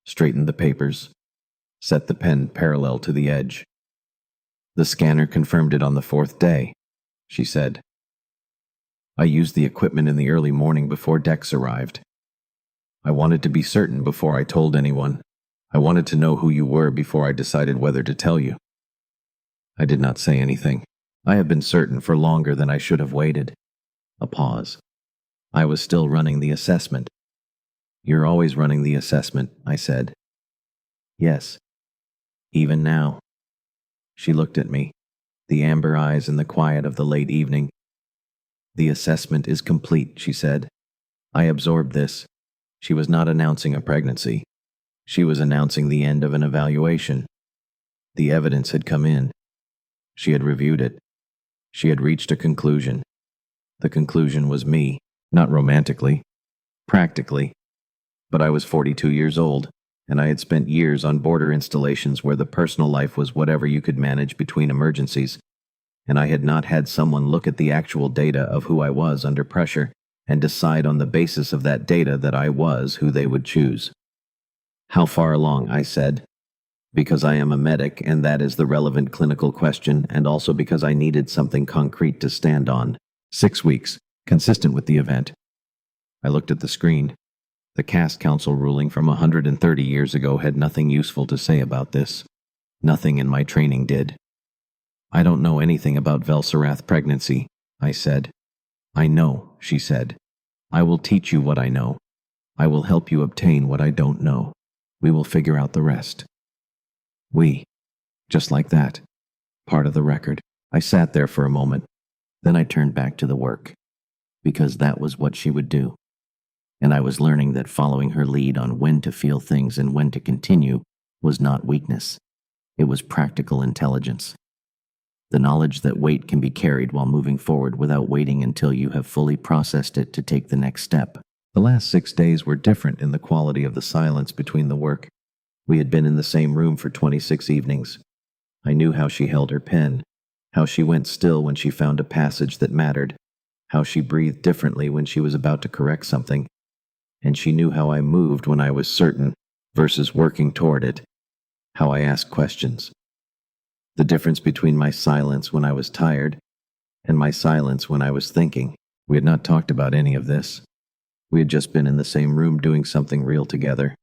straightened the papers, set the pen parallel to the edge. The scanner confirmed it on the 4th day, she said. I used the equipment in the early morning before Dex arrived. I wanted to be certain before I told anyone. I wanted to know who you were before I decided whether to tell you. I did not say anything. I have been certain for longer than I should have waited. A pause. I was still running the assessment. You're always running the assessment, I said. Yes. Even now. She looked at me, the amber eyes in the quiet of the late evening. The assessment is complete, she said. I absorbed this. She was not announcing a pregnancy. She was announcing the end of an evaluation. The evidence had come in. She had reviewed it. She had reached a conclusion. The conclusion was me, not romantically, practically. But I was 42 years old, and I had spent years on border installations where the personal life was whatever you could manage between emergencies, and I had not had someone look at the actual data of who I was under pressure and decide on the basis of that data that I was who they would choose. How far along, I said, because I am a medic and that is the relevant clinical question, and also because I needed something concrete to stand on. 6 weeks, consistent with the event. I looked at the screen. The caste council ruling from 130 years ago had nothing useful to say about this. Nothing in my training did. I don't know anything about Velsarath pregnancy, I said. I know, she said. I will teach you what I know. I will help you obtain what I don't know. We will figure out the rest. We. Just like that. Part of the record. I sat there for a moment. Then I turned back to the work. Because that was what she would do. And I was learning that following her lead on when to feel things and when to continue was not weakness. It was practical intelligence. The knowledge that weight can be carried while moving forward without waiting until you have fully processed it to take the next step. The last 6 days were different in the quality of the silence between the work. We had been in the same room for 26 evenings. I knew how she held her pen, how she went still when she found a passage that mattered, how she breathed differently when she was about to correct something, and she knew how I moved when I was certain versus working toward it, how I asked questions. The difference between my silence when I was tired and my silence when I was thinking. We had not talked about any of this. We had just been in the same room doing something real together.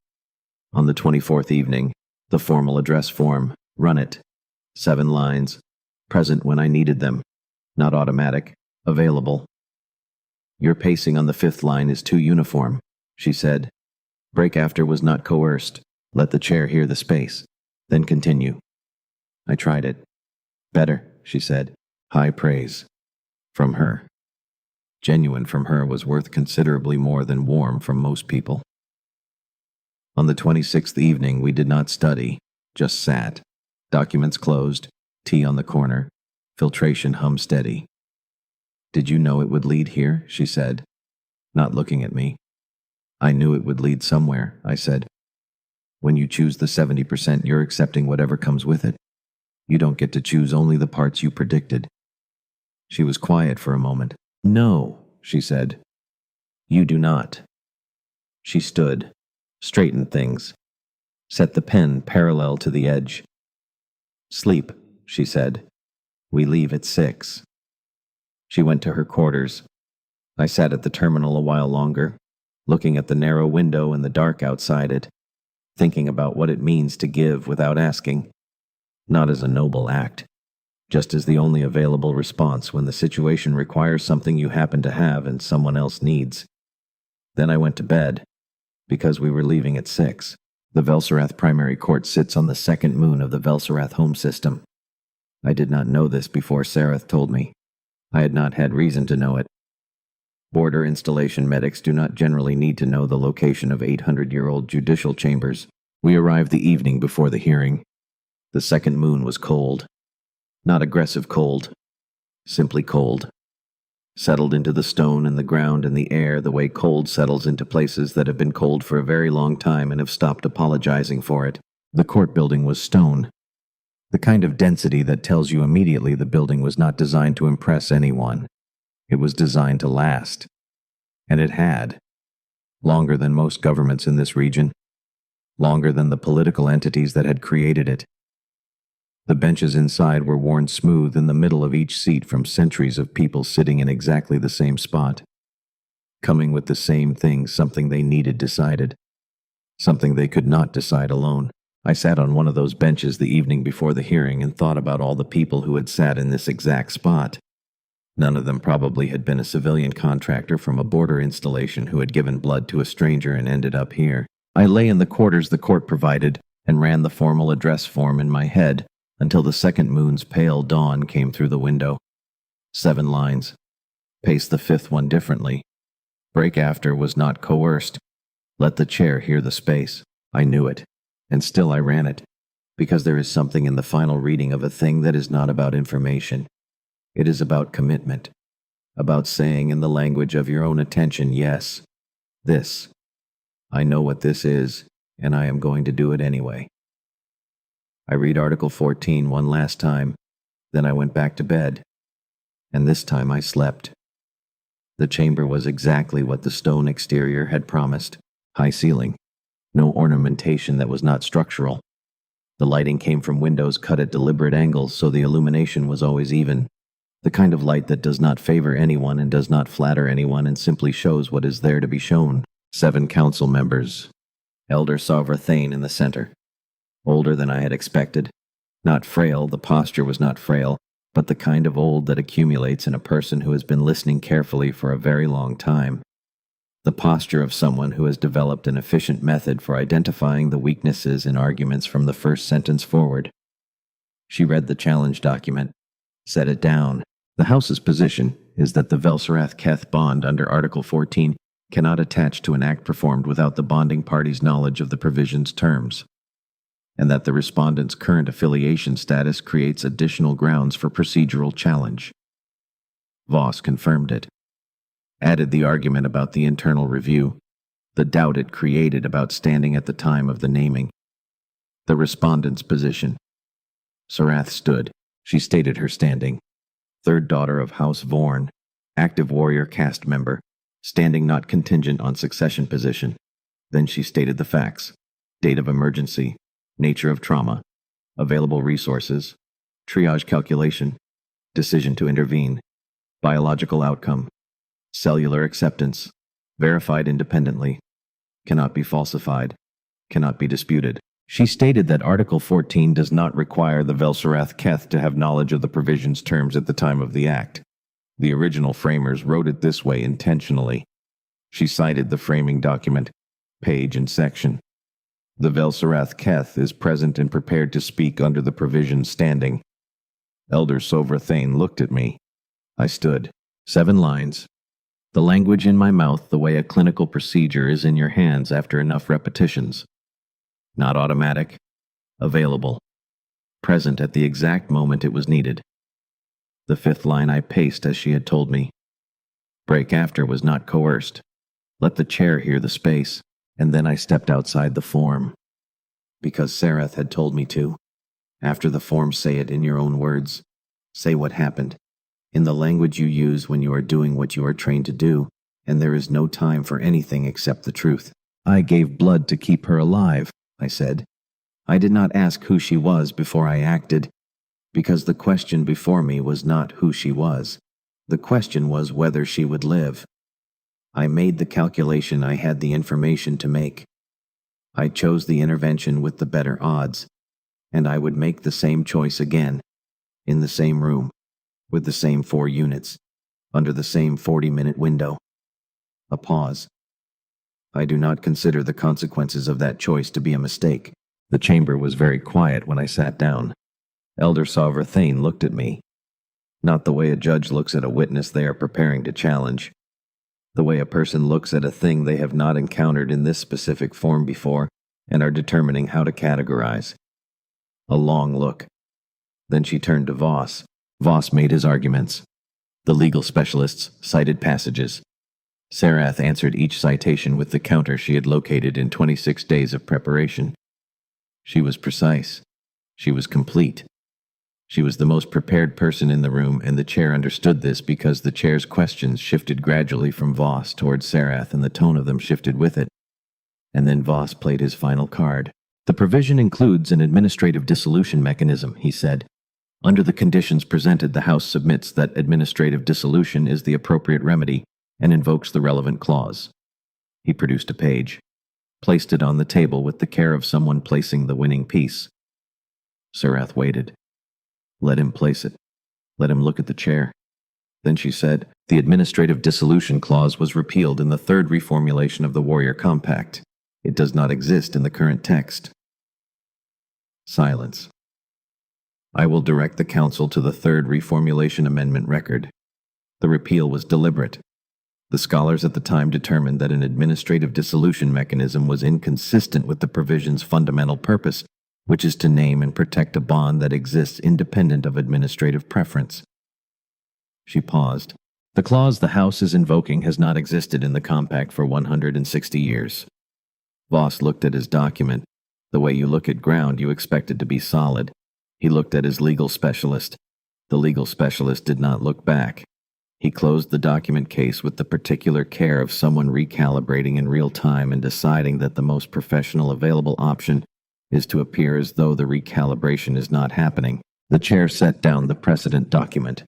On the 24th evening, the formal address form, run it. 7 lines, present when I needed them, not automatic, available. Your pacing on the 5th line is too uniform, she said. Break after was not coerced. Let the chair hear the space. Then continue. I tried it. Better, she said. High praise. From her. Genuine from her was worth considerably more than warm from most people. On the 26th evening, we did not study, just sat. Documents closed, tea on the corner, filtration hum steady. Did you know it would lead here? She said, not looking at me. I knew it would lead somewhere, I said. When you choose the 70%, you're accepting whatever comes with it. You don't get to choose only the parts you predicted. She was quiet for a moment. No, she said. You do not. She stood, straightened things, set the pen parallel to the edge. Sleep, she said. We leave at 6. She went to her quarters. I sat at the terminal a while longer, looking at the narrow window and the dark outside it, thinking about what it means to give without asking, not as a noble act, just as the only available response when the situation requires something you happen to have and someone else needs. Then I went to bed, because we were leaving at 6. The Velserath Primary Court sits on the second moon of the Velserath home system. I did not know this before Sareth told me. I had not had reason to know it. Border installation medics do not generally need to know the location of 800-year-old judicial chambers. We arrived the evening before the hearing. The second moon was cold. Not aggressive cold. Simply cold. Settled into the stone and the ground and the air the way cold settles into places that have been cold for a very long time and have stopped apologizing for it. The court building was stone. The kind of density that tells you immediately the building was not designed to impress anyone. It was designed to last. And it had. Longer than most governments in this region. Longer than the political entities that had created it. The benches inside were worn smooth in the middle of each seat from centuries of people sitting in exactly the same spot. Coming with the same thing, something they needed decided. Something they could not decide alone. I sat on one of those benches the evening before the hearing and thought about all the people who had sat in this exact spot. None of them probably had been a civilian contractor from a border installation who had given blood to a stranger and ended up here. I lay in the quarters the court provided and ran the formal address form in my head until the second moon's pale dawn came through the window. 7 lines. Pace the 5th one differently. Break after was not coerced. Let the chair hear the space. I knew it. And still I ran it. Because there is something in the final reading of a thing that is not about information. It is about commitment. About saying in the language of your own attention, yes. This. I know what this is, and I am going to do it anyway. I read Article 14 one last time, then I went back to bed, and this time I slept. The chamber was exactly what the stone exterior had promised. High ceiling. No ornamentation that was not structural. The lighting came from windows cut at deliberate angles, so the illumination was always even. The kind of light that does not favor anyone and does not flatter anyone and simply shows what is there to be shown. 7 council members. Elder Sauverthane in the center. Older than I had expected. Not frail, the posture was not frail, but the kind of old that accumulates in a person who has been listening carefully for a very long time. The posture of someone who has developed an efficient method for identifying the weaknesses in arguments from the first sentence forward. She read the challenge document, set it down. The House's position is that the Velserath Keth bond under Article 14 cannot attach to an act performed without the bonding party's knowledge of the provision's terms, and that the respondent's current affiliation status creates additional grounds for procedural challenge. Voss confirmed it. Added the argument about the internal review, the doubt it created about standing at the time of the naming. The respondent's position. Sarath stood. She stated her standing. 3rd daughter of House Vorn, active warrior caste member, standing not contingent on succession position. Then she stated the facts. Date of emergency. Nature of trauma, available resources, triage calculation, decision to intervene, biological outcome, cellular acceptance, verified independently, cannot be falsified, cannot be disputed. She stated that Article 14 does not require the Velserath Keth to have knowledge of the provision's terms at the time of the act. The original framers wrote it this way intentionally. She cited the framing document, page and section. The Velserath Keth is present and prepared to speak under the provision standing. Elder Sauverthane looked at me. I stood. 7 lines. The language in my mouth the way a clinical procedure is in your hands after enough repetitions. Not automatic. Available. Present at the exact moment it was needed. The 5th line I paced as she had told me. Break after was not coerced. Let the chair hear the space. And then I stepped outside the form. Because Sareth had told me to. After the form, say it in your own words. Say what happened. In the language you use when you are doing what you are trained to do, and there is no time for anything except the truth. I gave blood to keep her alive, I said. I did not ask who she was before I acted, because the question before me was not who she was. The question was whether she would live. I made the calculation I had the information to make. I chose the intervention with the better odds, and I would make the same choice again, in the same room, with the same 4 units, under the same 40-minute window. A pause. I do not consider the consequences of that choice to be a mistake. The chamber was very quiet when I sat down. Elder Sauverthane looked at me. Not the way a judge looks at a witness they are preparing to challenge. The way a person looks at a thing they have not encountered in this specific form before and are determining how to categorize. A long look. Then she turned to Voss. Voss made his arguments. The legal specialists cited passages. Sarath answered each citation with the counter she had located in 26 days of preparation. She was precise. She was complete. She was the most prepared person in the room, and the chair understood this because the chair's questions shifted gradually from Voss towards Sarath, and the tone of them shifted with it. And then Voss played his final card. The provision includes an administrative dissolution mechanism, he said. Under the conditions presented, the House submits that administrative dissolution is the appropriate remedy and invokes the relevant clause. He produced a page, placed it on the table with the care of someone placing the winning piece. Sarath waited. Let him place it. Let him look at the chair. Then she said, the administrative dissolution clause was repealed in the third reformulation of the Warrior Compact. It does not exist in the current text. Silence. I will direct the Council to the third reformulation amendment record. The repeal was deliberate. The scholars at the time determined that an administrative dissolution mechanism was inconsistent with the provision's fundamental purpose, which is to name and protect a bond that exists independent of administrative preference. She paused. The clause the House is invoking has not existed in the Compact for 160 years. Voss looked at his document. The way you look at ground, you expect it to be solid. He looked at his legal specialist. The legal specialist did not look back. He closed the document case with the particular care of someone recalibrating in real time and deciding that the most professional available option is to appear as though the recalibration is not happening. The chair set down the precedent document,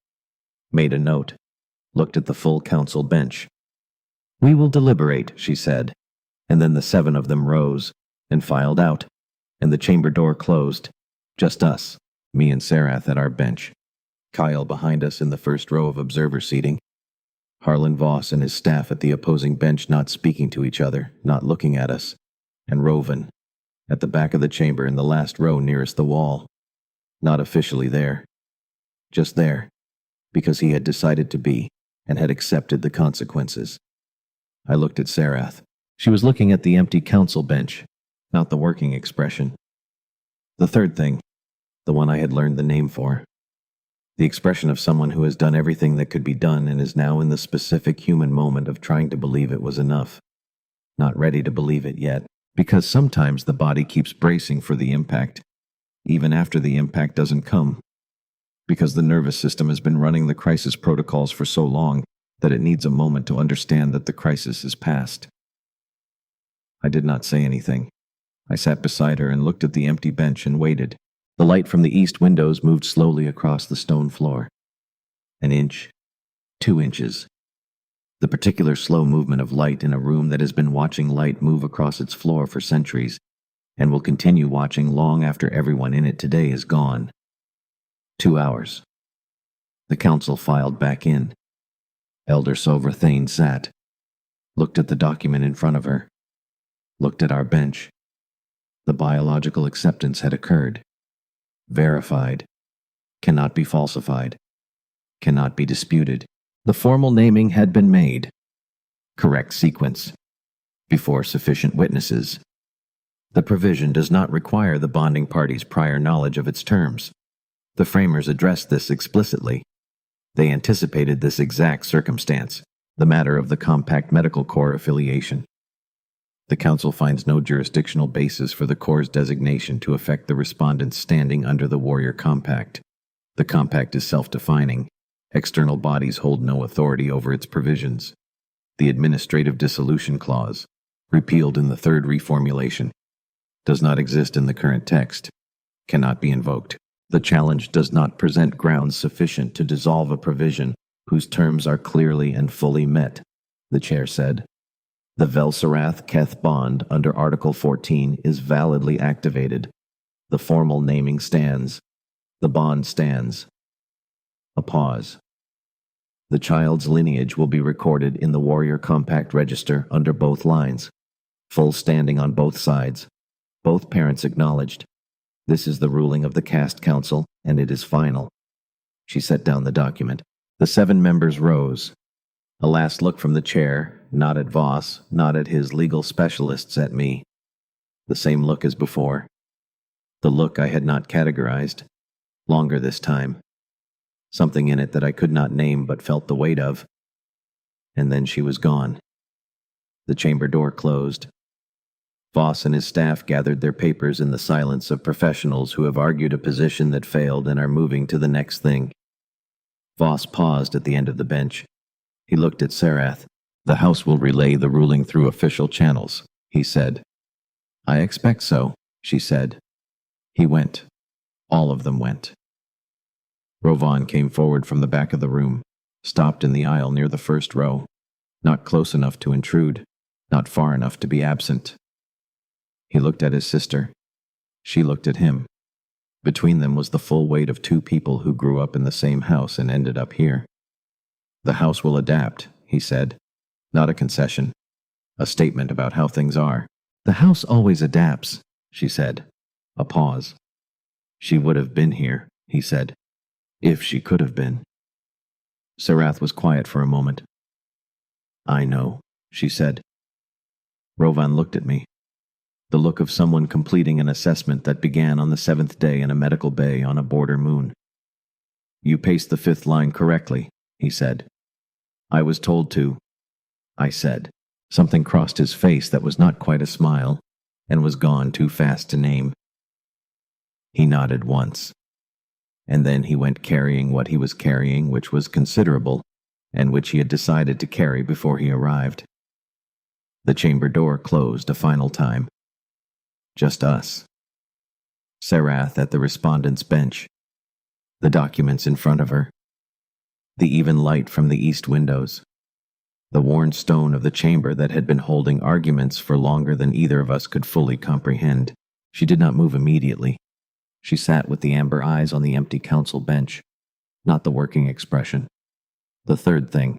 made a note, looked at the full council bench. We will deliberate, she said, and then the 7 of them rose and filed out, and the chamber door closed. Just us, me and Sarath at our bench. Kyle behind us in the first row of observer seating. Harlan Voss and his staff at the opposing bench not speaking to each other, not looking at us. And Roven, at the back of the chamber in the last row nearest the wall. Not officially there. Just there, because he had decided to be, and had accepted the consequences. I looked at Sarath. She was looking at the empty council bench, not the working expression. The third thing, the one I had learned the name for. The expression of someone who has done everything that could be done and is now in the specific human moment of trying to believe it was enough. Not ready to believe it yet, because sometimes the body keeps bracing for the impact, even after the impact doesn't come. Because the nervous system has been running the crisis protocols for so long that it needs a moment to understand that the crisis is past. I did not say anything. I sat beside her and looked at the empty bench and waited. The light from the east windows moved slowly across the stone floor. 1 inch, 2 inches. The particular slow movement of light in a room that has been watching light move across its floor for centuries, and will continue watching long after everyone in it today is gone. 2 hours. The council filed back in. Elder Sauverthane sat, looked at the document in front of her, looked at our bench. The biological acceptance had occurred. Verified. Cannot be falsified. Cannot be disputed. The formal naming had been made. Correct sequence. Before sufficient witnesses. The provision does not require the bonding party's prior knowledge of its terms. The framers addressed this explicitly. They anticipated this exact circumstance, the matter of the Compact Medical Corps affiliation. The Council finds no jurisdictional basis for the Corps' designation to affect the respondents standing under the Warrior Compact. The Compact is self-defining. External bodies hold no authority over its provisions. The Administrative Dissolution Clause, repealed in the third reformulation, does not exist in the current text, cannot be invoked. The challenge does not present grounds sufficient to dissolve a provision whose terms are clearly and fully met, the chair said. The Velsarath-Keth bond under Article 14 is validly activated. The formal naming stands. The bond stands. A pause. The child's lineage will be recorded in the Warrior Compact Register under both lines. full standing on both sides. Both parents acknowledged. This is the ruling of the cast council, and it is final. She set down the document. The 7 members rose. A last look from the chair, not at Voss, not at his legal specialists, at me. The same look as before. The look I had not categorized. Longer this time. Something in it that I could not name but felt the weight of. And then she was gone. The chamber door closed. Voss and his staff gathered their papers in the silence of professionals who have argued a position that failed and are moving to the next thing. Voss paused at the end of the bench. He looked at Sarath. The House will relay the ruling through official channels, he said. I expect so, she said. He went. All of them went. Rovan came forward from the back of the room, stopped in the aisle near the first row, not close enough to intrude, not far enough to be absent. He looked at his sister. She looked at him. Between them was the full weight of 2 people who grew up in the same house and ended up here. The House will adapt, he said. Not a concession. A statement about how things are. The House always adapts, she said. A pause. She would have been here, he said. If she could have been. Sarath was quiet for a moment. I know, she said. Rovan looked at me. The look of someone completing an assessment that began on the 7th day in a medical bay on a border moon. You paced the 5th line correctly, he said. I was told to. I said. Something crossed his face that was not quite a smile, and was gone too fast to name. He nodded once. And then he went carrying what he was carrying, which was considerable, and which he had decided to carry before he arrived. The chamber door closed a final time. Just us. Sarath at the respondent's bench. The documents in front of her. The even light from the east windows. The worn stone of the chamber that had been holding arguments for longer than either of us could fully comprehend. She did not move immediately. She sat with the amber eyes on the empty council bench. Not the working expression. The third thing.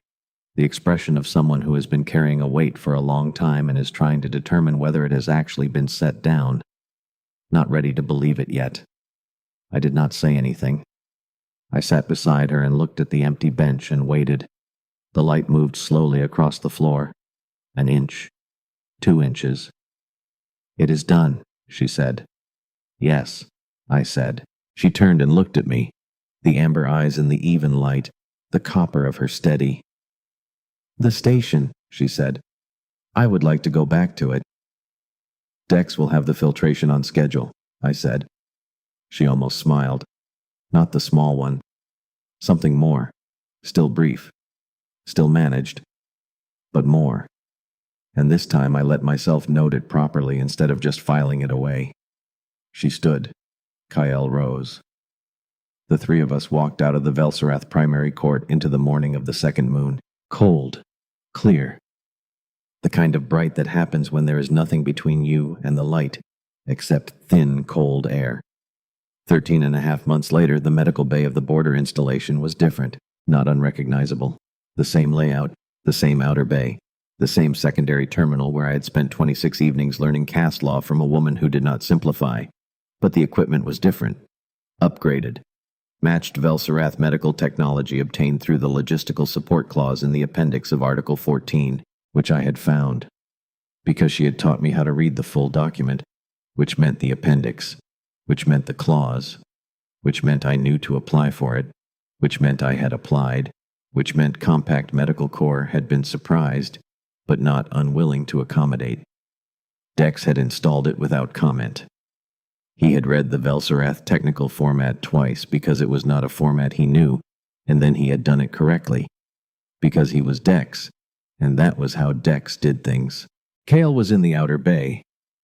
The expression of someone who has been carrying a weight for a long time and is trying to determine whether it has actually been set down. Not ready to believe it yet. I did not say anything. I sat beside her and looked at the empty bench and waited. The light moved slowly across the floor. 1 inch. 2 inches. It is done, she said. Yes, I said. She turned and looked at me. The amber eyes in the even light. The copper of her steady. The station, she said. I would like to go back to it. Dex will have the filtration on schedule, I said. She almost smiled. Not the small one. Something more. Still brief. Still managed. But more. And this time I let myself note it properly instead of just filing it away. She stood. Kyle rose. The 3 of us walked out of the Velsarath primary court into the morning of the 2nd moon. Cold. Clear. The kind of bright that happens when there is nothing between you and the light, except thin, cold air. 13.5 months later, the medical bay of the border installation was different, not unrecognizable. The same layout, the same outer bay, the same secondary terminal where I had spent 26 evenings learning cast law from a woman who did not simplify. But the equipment was different. Upgraded. Matched Velsarath medical technology obtained through the logistical support clause in the appendix of Article 14, which I had found, because she had taught me how to read the full document, which meant the appendix, which meant the clause, which meant I knew to apply for it, which meant I had applied, which meant Compact Medical Corps had been surprised, but not unwilling to accommodate. Dex had installed it without comment. He had read the Velsarath technical format twice because it was not a format he knew, and then he had done it correctly. Because he was Dex, and that was how Dex did things. Kale was in the outer bay,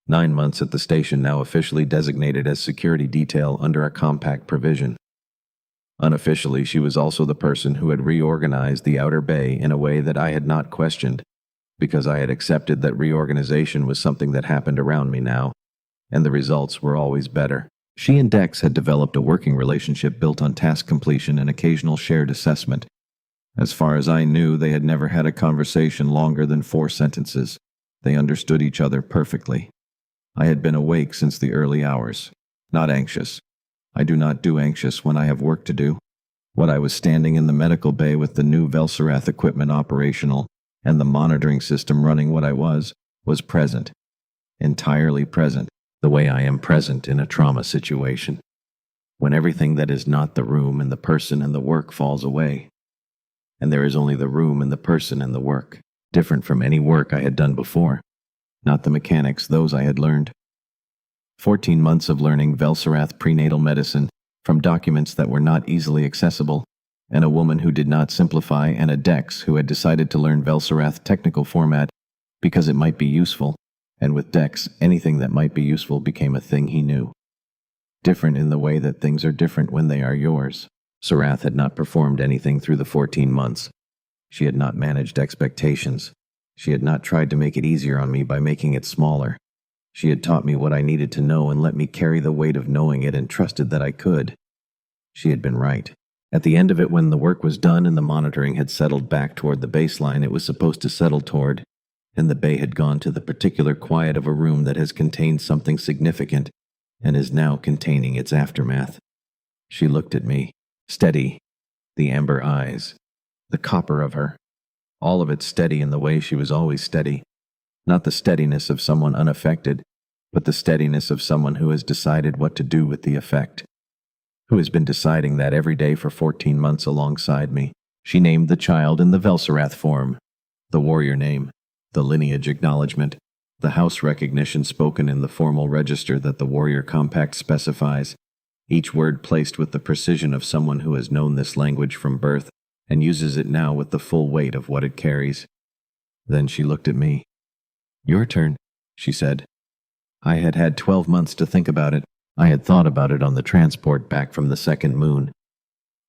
9 months at the station, now officially designated as security detail under a compact provision. Unofficially, she was also the person who had reorganized the outer bay in a way that I had not questioned, because I had accepted that reorganization was something that happened around me now, and the results were always better. She and Dex had developed a working relationship built on task completion and occasional shared assessment. As far as I knew, they had never had a conversation longer than 4 sentences. They understood each other perfectly. I had been awake since the early hours, not anxious. I do not do anxious when I have work to do. What I was standing in the medical bay with the new Velserath equipment operational and the monitoring system running what I was present, entirely present, the way I am present in a trauma situation. When everything that is not the room and the person and the work falls away, and there is only the room and the person and the work, different from any work I had done before, not the mechanics, those I had learned. 14 months of learning Velserath prenatal medicine from documents that were not easily accessible, and a woman who did not simplify, and a Dex who had decided to learn Velserath technical format because it might be useful, and with Dex, anything that might be useful became a thing he knew. Different in the way that things are different when they are yours. Sarath had not performed anything through the 14 months. She had not managed expectations. She had not tried to make it easier on me by making it smaller. She had taught me what I needed to know and let me carry the weight of knowing it and trusted that I could. She had been right. At the end of it, when the work was done and the monitoring had settled back toward the baseline it was supposed to settle toward, and the bay had gone to the particular quiet of a room that has contained something significant and is now containing its aftermath, she looked at me, steady, the amber eyes, the copper of her, all of it steady in the way she was always steady. Not the steadiness of someone unaffected, but the steadiness of someone who has decided what to do with the effect, who has been deciding that every day for 14 months alongside me. She named the child in the Velserath form, the warrior name, the lineage acknowledgement, the house recognition spoken in the formal register that the warrior compact specifies, each word placed with the precision of someone who has known this language from birth and uses it now with the full weight of what it carries. Then she looked at me. "Your turn," she said. I had had 12 months to think about it. I had thought about it on the transport back from the second moon.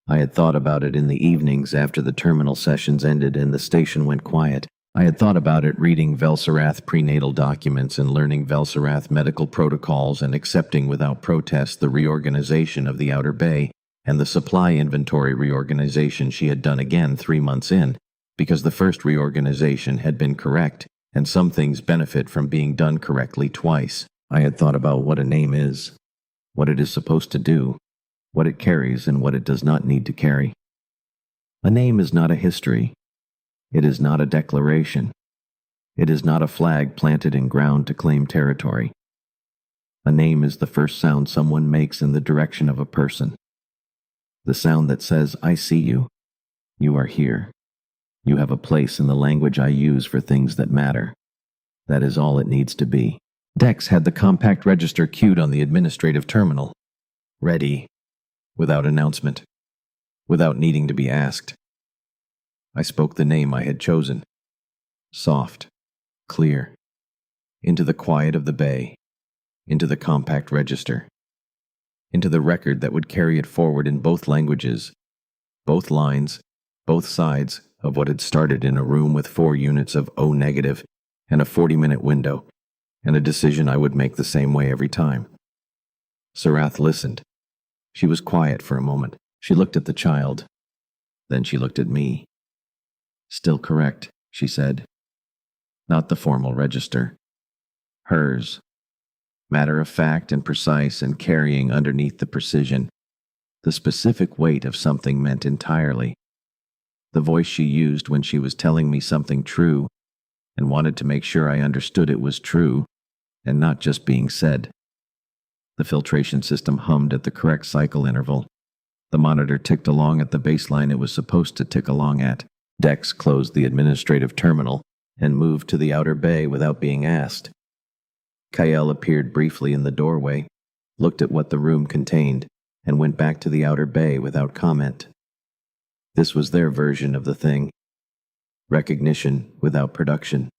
I had thought about it in the evenings after the terminal sessions ended and the station went quiet. I had thought about it reading Velserath prenatal documents and learning Velserath medical protocols and accepting without protest the reorganization of the outer bay and the supply inventory reorganization she had done again 3 months in, because the first reorganization had been correct, and some things benefit from being done correctly twice. I had thought about what a name is, what it is supposed to do, what it carries and what it does not need to carry. A name is not a history. It is not a declaration. It is not a flag planted in ground to claim territory. A name is the first sound someone makes in the direction of a person. The sound that says, "I see you. You are here. You have a place in the language I use for things that matter." That is all it needs to be. Dex had the compact register queued on the administrative terminal. Ready, without announcement, without needing to be asked. I spoke the name I had chosen. Soft, clear, into the quiet of the bay, into the compact register, into the record that would carry it forward in both languages, both lines, both sides of what had started in a room with 4 units of O negative and a 40-minute window, and a decision I would make the same way every time. Sarath listened. She was quiet for a moment. She looked at the child. Then she looked at me. "Still correct," she said. Not the formal register. Hers. Matter of fact and precise and carrying underneath the precision the specific weight of something meant entirely. The voice she used when she was telling me something true and wanted to make sure I understood it was true and not just being said. The filtration system hummed at the correct cycle interval. The monitor ticked along at the baseline it was supposed to tick along at. Dex closed the administrative terminal and moved to the outer bay without being asked. Kael appeared briefly in the doorway, looked at what the room contained, and went back to the outer bay without comment. This was their version of the thing. Recognition without production.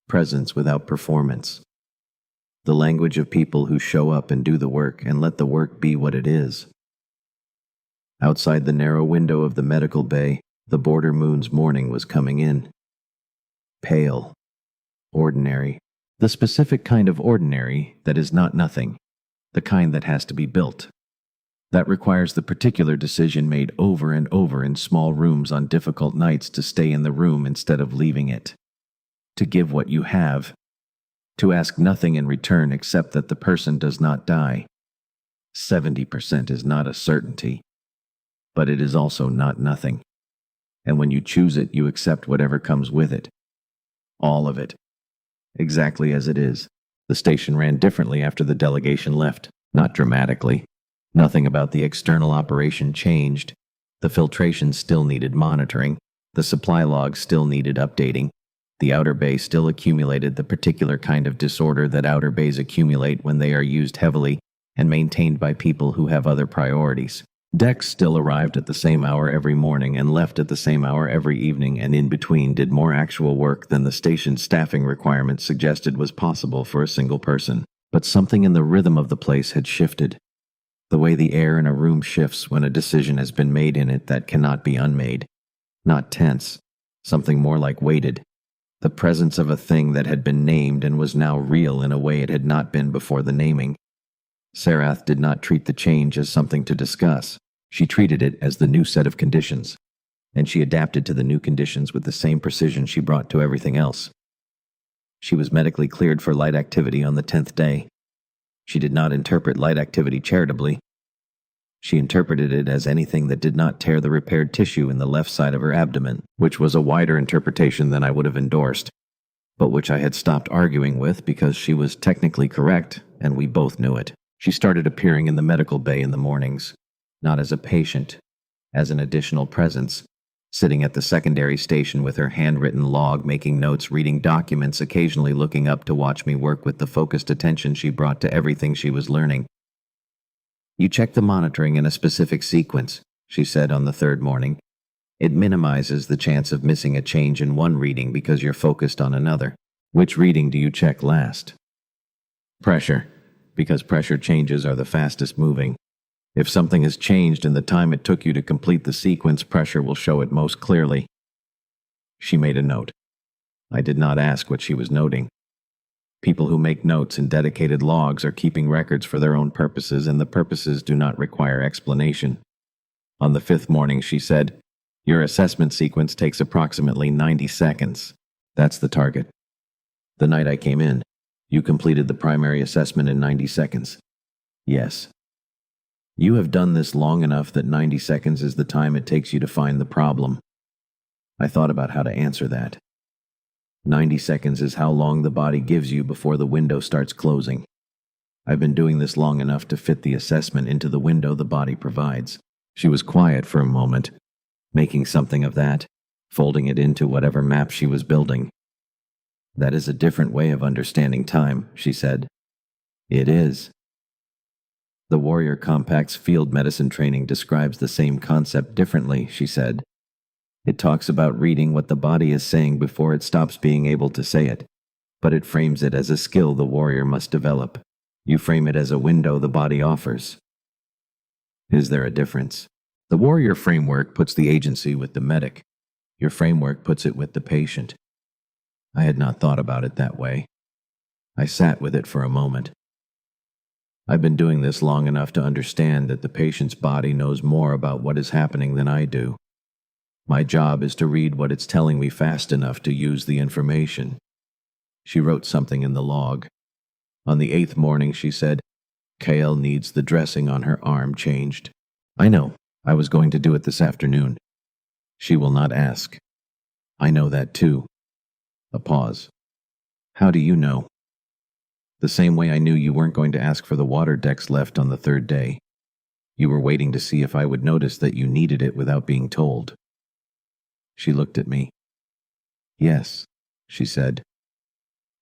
Presence without performance. The language of people who show up and do the work and let the work be what it is. Outside the narrow window of the medical bay, the border moon's morning was coming in. Pale. Ordinary. The specific kind of ordinary that is not nothing. The kind that has to be built. That requires the particular decision made over and over in small rooms on difficult nights to stay in the room instead of leaving it. to give what you have, to ask nothing in return except that the person does not die. 70% is not a certainty, but it is also not nothing. And when you choose it, you accept whatever comes with it. All of it. Exactly as it is. The station ran differently after the delegation left. Not dramatically. Nothing about the external operation changed. The filtration still needed monitoring. The supply log still needed updating. The outer bay still accumulated the particular kind of disorder that outer bays accumulate when they are used heavily and maintained by people who have other priorities. Decks still arrived at the same hour every morning and left at the same hour every evening, and in between did more actual work than the station's staffing requirements suggested was possible for a single person. But something in the rhythm of the place had shifted. The way the air in a room shifts when a decision has been made in it that cannot be unmade. Not tense, something more like weighted. The presence of a thing that had been named and was now real in a way it had not been before the naming. Sarath did not treat the change as something to discuss. She treated it as the new set of conditions, and she adapted to the new conditions with the same precision she brought to everything else. She was medically cleared for light activity on the 10th day. She did not interpret light activity charitably. She interpreted it as anything that did not tear the repaired tissue in the left side of her abdomen, which was a wider interpretation than I would have endorsed, but which I had stopped arguing with because she was technically correct, and we both knew it. She started appearing in the medical bay in the mornings, not as a patient, as an additional presence, sitting at the secondary station with her handwritten log, making notes, reading documents, occasionally looking up to watch me work with the focused attention she brought to everything she was learning. "You check the monitoring in a specific sequence," she said on the third morning. "It minimizes the chance of missing a change in one reading because you're focused on another." "Which reading do you check last?" "Pressure, because pressure changes are the fastest moving. If something has changed in the time it took you to complete the sequence, pressure will show it most clearly." She made a note. I did not ask what she was noting. People who make notes in dedicated logs are keeping records for their own purposes, and the purposes do not require explanation. On the 5th morning, she said, "Your assessment sequence takes approximately 90 seconds. That's the target. The night I came in, you completed the primary assessment in 90 seconds. Yes. You have done this long enough that 90 seconds is the time it takes you to find the problem." I thought about how to answer that. 90 seconds is how long the body gives you before the window starts closing. I've been doing this long enough to fit the assessment into the window the body provides. She was quiet for a moment, making something of that, folding it into whatever map she was building. "That is a different way of understanding time," she said. "It is." "The Warrior Compact's field medicine training describes the same concept differently," she said. "It talks about reading what the body is saying before it stops being able to say it, but it frames it as a skill the warrior must develop. You frame it as a window the body offers." "Is there a difference?" "The warrior framework puts the agency with the medic. Your framework puts it with the patient." I had not thought about it that way. I sat with it for a moment. I've been doing this long enough to understand that the patient's body knows more about what is happening than I do. My job is to read what it's telling me fast enough to use the information. She wrote something in the log. On the 8th morning, she said, "Kale needs the dressing on her arm changed." "I know. I was going to do it this afternoon." "She will not ask." "I know that too." A pause. "How do you know?" "The same way I knew you weren't going to ask for the water Dex left on the 3rd day. You were waiting to see if I would notice that you needed it without being told." She looked at me. "Yes," she said.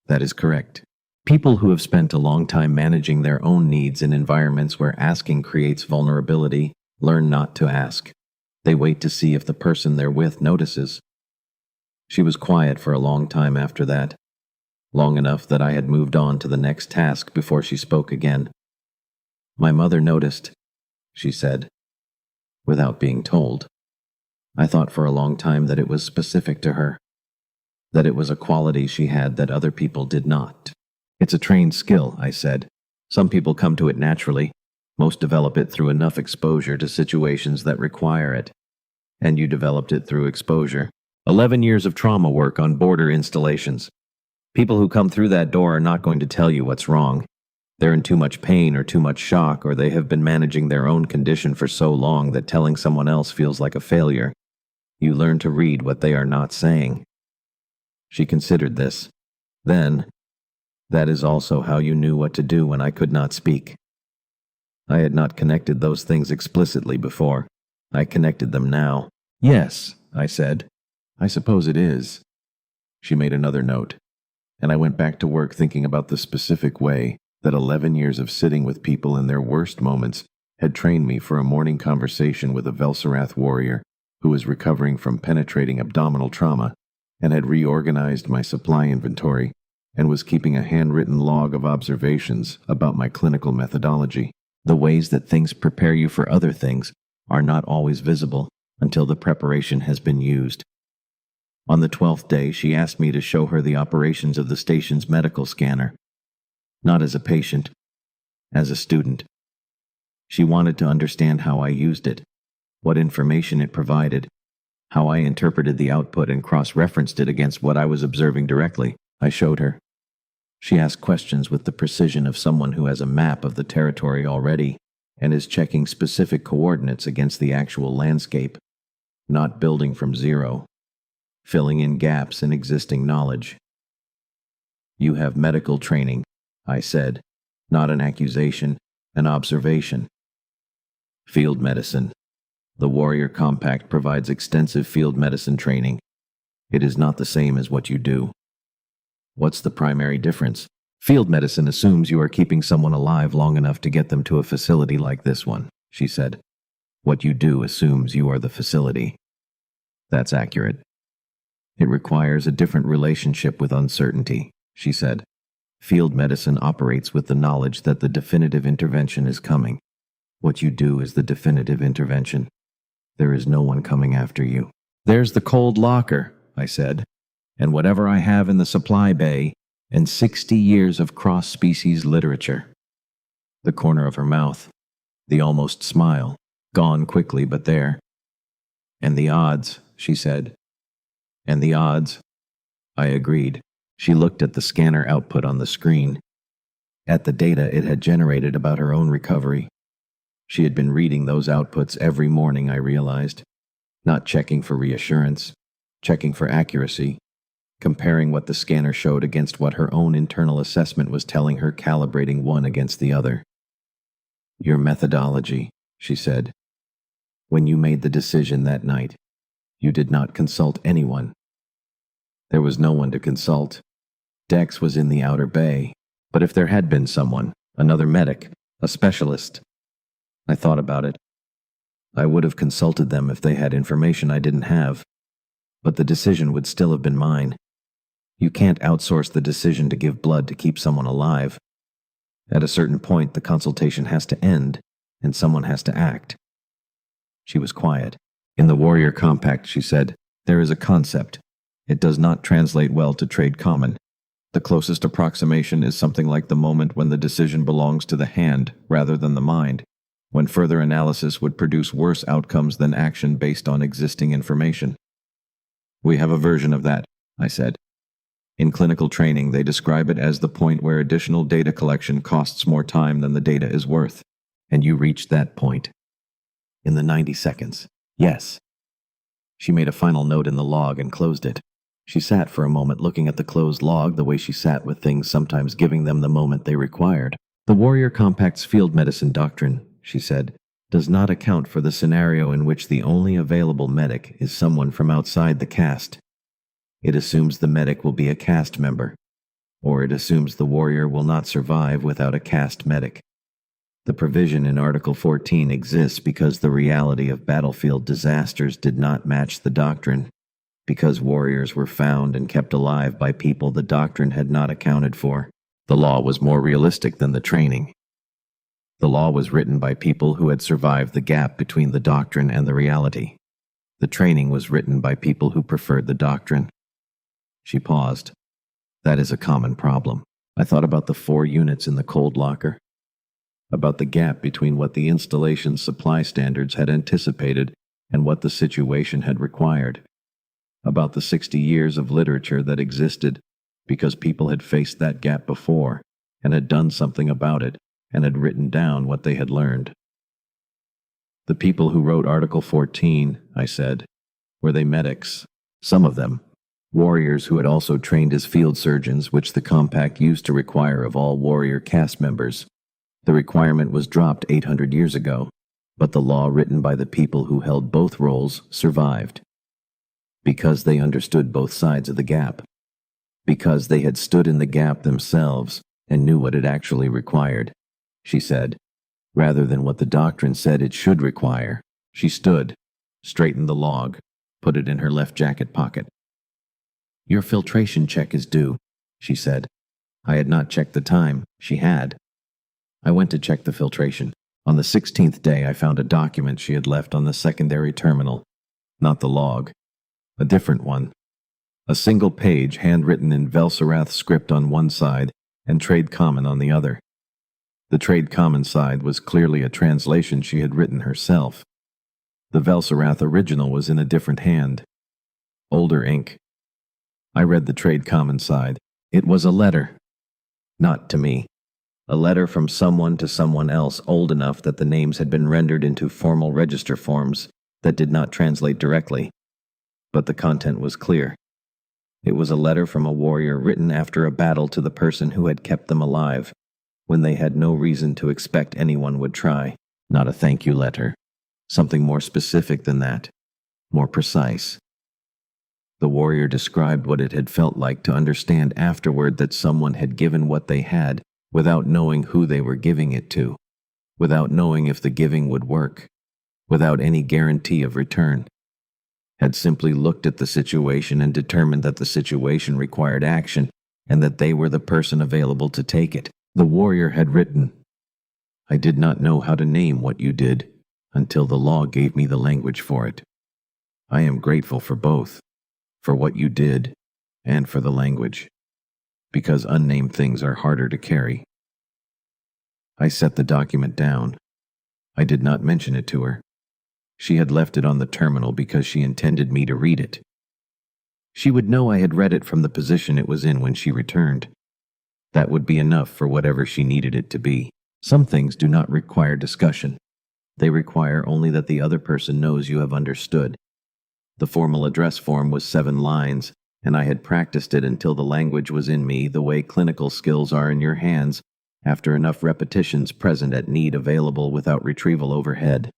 "That is correct. People who have spent a long time managing their own needs in environments where asking creates vulnerability learn not to ask. They wait to see if the person they're with notices." She was quiet for a long time after that, long enough that I had moved on to the next task before she spoke again. "My mother noticed," she said, "without being told. I thought for a long time that it was specific to her, that it was a quality she had that other people did not." "It's a trained skill," I said. "Some people come to it naturally. Most develop it through enough exposure to situations that require it. And you developed it through exposure. 11 years of trauma work on border installations. People who come through that door are not going to tell you what's wrong. They're in too much pain or too much shock, or they have been managing their own condition for so long that telling someone else feels like a failure. You learn to read what they are not saying. She considered this. Then, that is also how you knew what to do when I could not speak. I had not connected those things explicitly before. I connected them now. Yes, I said. I suppose it is. She made another note, and I went back to work thinking about the specific way that 11 years of sitting with people in their worst moments had trained me for a morning conversation with a Velsarath warrior who was recovering from penetrating abdominal trauma and had reorganized my supply inventory and was keeping a handwritten log of observations about my clinical methodology. The ways that things prepare you for other things are not always visible until the preparation has been used. On the 12th day, she asked me to show her the operations of the station's medical scanner. Not as a patient, as a student. She wanted to understand how I used it, what information it provided, how I interpreted the output and cross-referenced it against what I was observing directly. I showed her. She asked questions with the precision of someone who has a map of the territory already and is checking specific coordinates against the actual landscape, not building from zero, filling in gaps in existing knowledge. You have medical training, I said, not an accusation, an observation. Field medicine. The Warrior Compact provides extensive field medicine training. It is not the same as what you do. What's the primary difference? Field medicine assumes you are keeping someone alive long enough to get them to a facility like this one, she said. What you do assumes you are the facility. That's accurate. It requires a different relationship with uncertainty, she said. Field medicine operates with the knowledge that the definitive intervention is coming. What you do is the definitive intervention. There is no one coming after you. There's the cold locker, I said, and whatever I have in the supply bay, and 60 years of cross-species literature. The corner of her mouth, the almost smile, gone quickly but there. And the odds, she said. And the odds. I agreed. She looked at the scanner output on the screen, at the data it had generated about her own recovery. She had been reading those outputs every morning, I realized, not checking for reassurance, checking for accuracy, comparing what the scanner showed against what her own internal assessment was telling her, calibrating one against the other. Your methodology, she said. When you made the decision that night, you did not consult anyone. There was no one to consult. Dex was in the outer bay, but if there had been someone, another medic, a specialist, I thought about it. I would have consulted them if they had information I didn't have, but the decision would still have been mine. You can't outsource the decision to give blood to keep someone alive. At a certain point, the consultation has to end, and someone has to act. She was quiet. In the Warrior Compact, she said, there is a concept. It does not translate well to trade common. The closest approximation is something like the moment when the decision belongs to the hand rather than the mind, when further analysis would produce worse outcomes than action based on existing information. We have a version of that, I said. In clinical training, they describe it as the point where additional data collection costs more time than the data is worth. And you reached that point. In the 90 seconds. Yes. She made a final note in the log and closed it. She sat for a moment looking at the closed log the way she sat with things sometimes giving them the moment they required. The Warrior Compact's field medicine doctrine, she said, does not account for the scenario in which the only available medic is someone from outside the caste. It assumes the medic will be a caste member, or it assumes the warrior will not survive without a caste medic. The provision in Article 14 exists because the reality of battlefield disasters did not match the doctrine, because warriors were found and kept alive by people the doctrine had not accounted for. The law was more realistic than the training. The law was written by people who had survived the gap between the doctrine and the reality. The training was written by people who preferred the doctrine. She paused. That is a common problem. I thought about the 4 units in the cold locker, about the gap between what the installation's supply standards had anticipated and what the situation had required, about the 60 years of literature that existed because people had faced that gap before and had done something about it and had written down what they had learned. The people who wrote Article 14, I said, were they medics? Some of them. Warriors who had also trained as field surgeons, which the compact used to require of all warrior caste members. The requirement was dropped 800 years ago, but the law written by the people who held both roles survived. Because they understood both sides of the gap. Because they had stood in the gap themselves and knew what it actually required, she said, rather than what the doctrine said it should require. She stood, straightened the log, put it in her left jacket pocket. "Your filtration check is due," she said. I had not checked the time. She had. I went to check the filtration. On the 16th day, I found a document she had left on the secondary terminal. Not the log. A different one. A single page handwritten in Velsarath script on one side and Trade Common on the other. The Trade Common side was clearly a translation she had written herself. The Velsarath original was in a different hand. Older ink. I read the Trade Common side. It was a letter. Not to me. A letter from someone to someone else old enough that the names had been rendered into formal register forms that did not translate directly. But the content was clear. It was a letter from a warrior written after a battle to the person who had kept them alive, when they had no reason to expect anyone would try. Not a thank you letter. Something more specific than that. More precise. The warrior described what it had felt like to understand afterward that someone had given what they had without knowing who they were giving it to, without knowing if the giving would work, without any guarantee of return. Had simply looked at the situation and determined that the situation required action and that they were the person available to take it. The warrior had written, "I did not know how to name what you did until the law gave me the language for it. I am grateful for both, for what you did and for the language, because unnamed things are harder to carry." I set the document down. I did not mention it to her. She had left it on the terminal because she intended me to read it. She would know I had read it from the position it was in when she returned. That would be enough for whatever she needed it to be. Some things do not require discussion. They require only that the other person knows you have understood. The formal address form was 7 lines, and I had practiced it until the language was in me the way clinical skills are in your hands, after enough repetitions present at need available without retrieval overhead.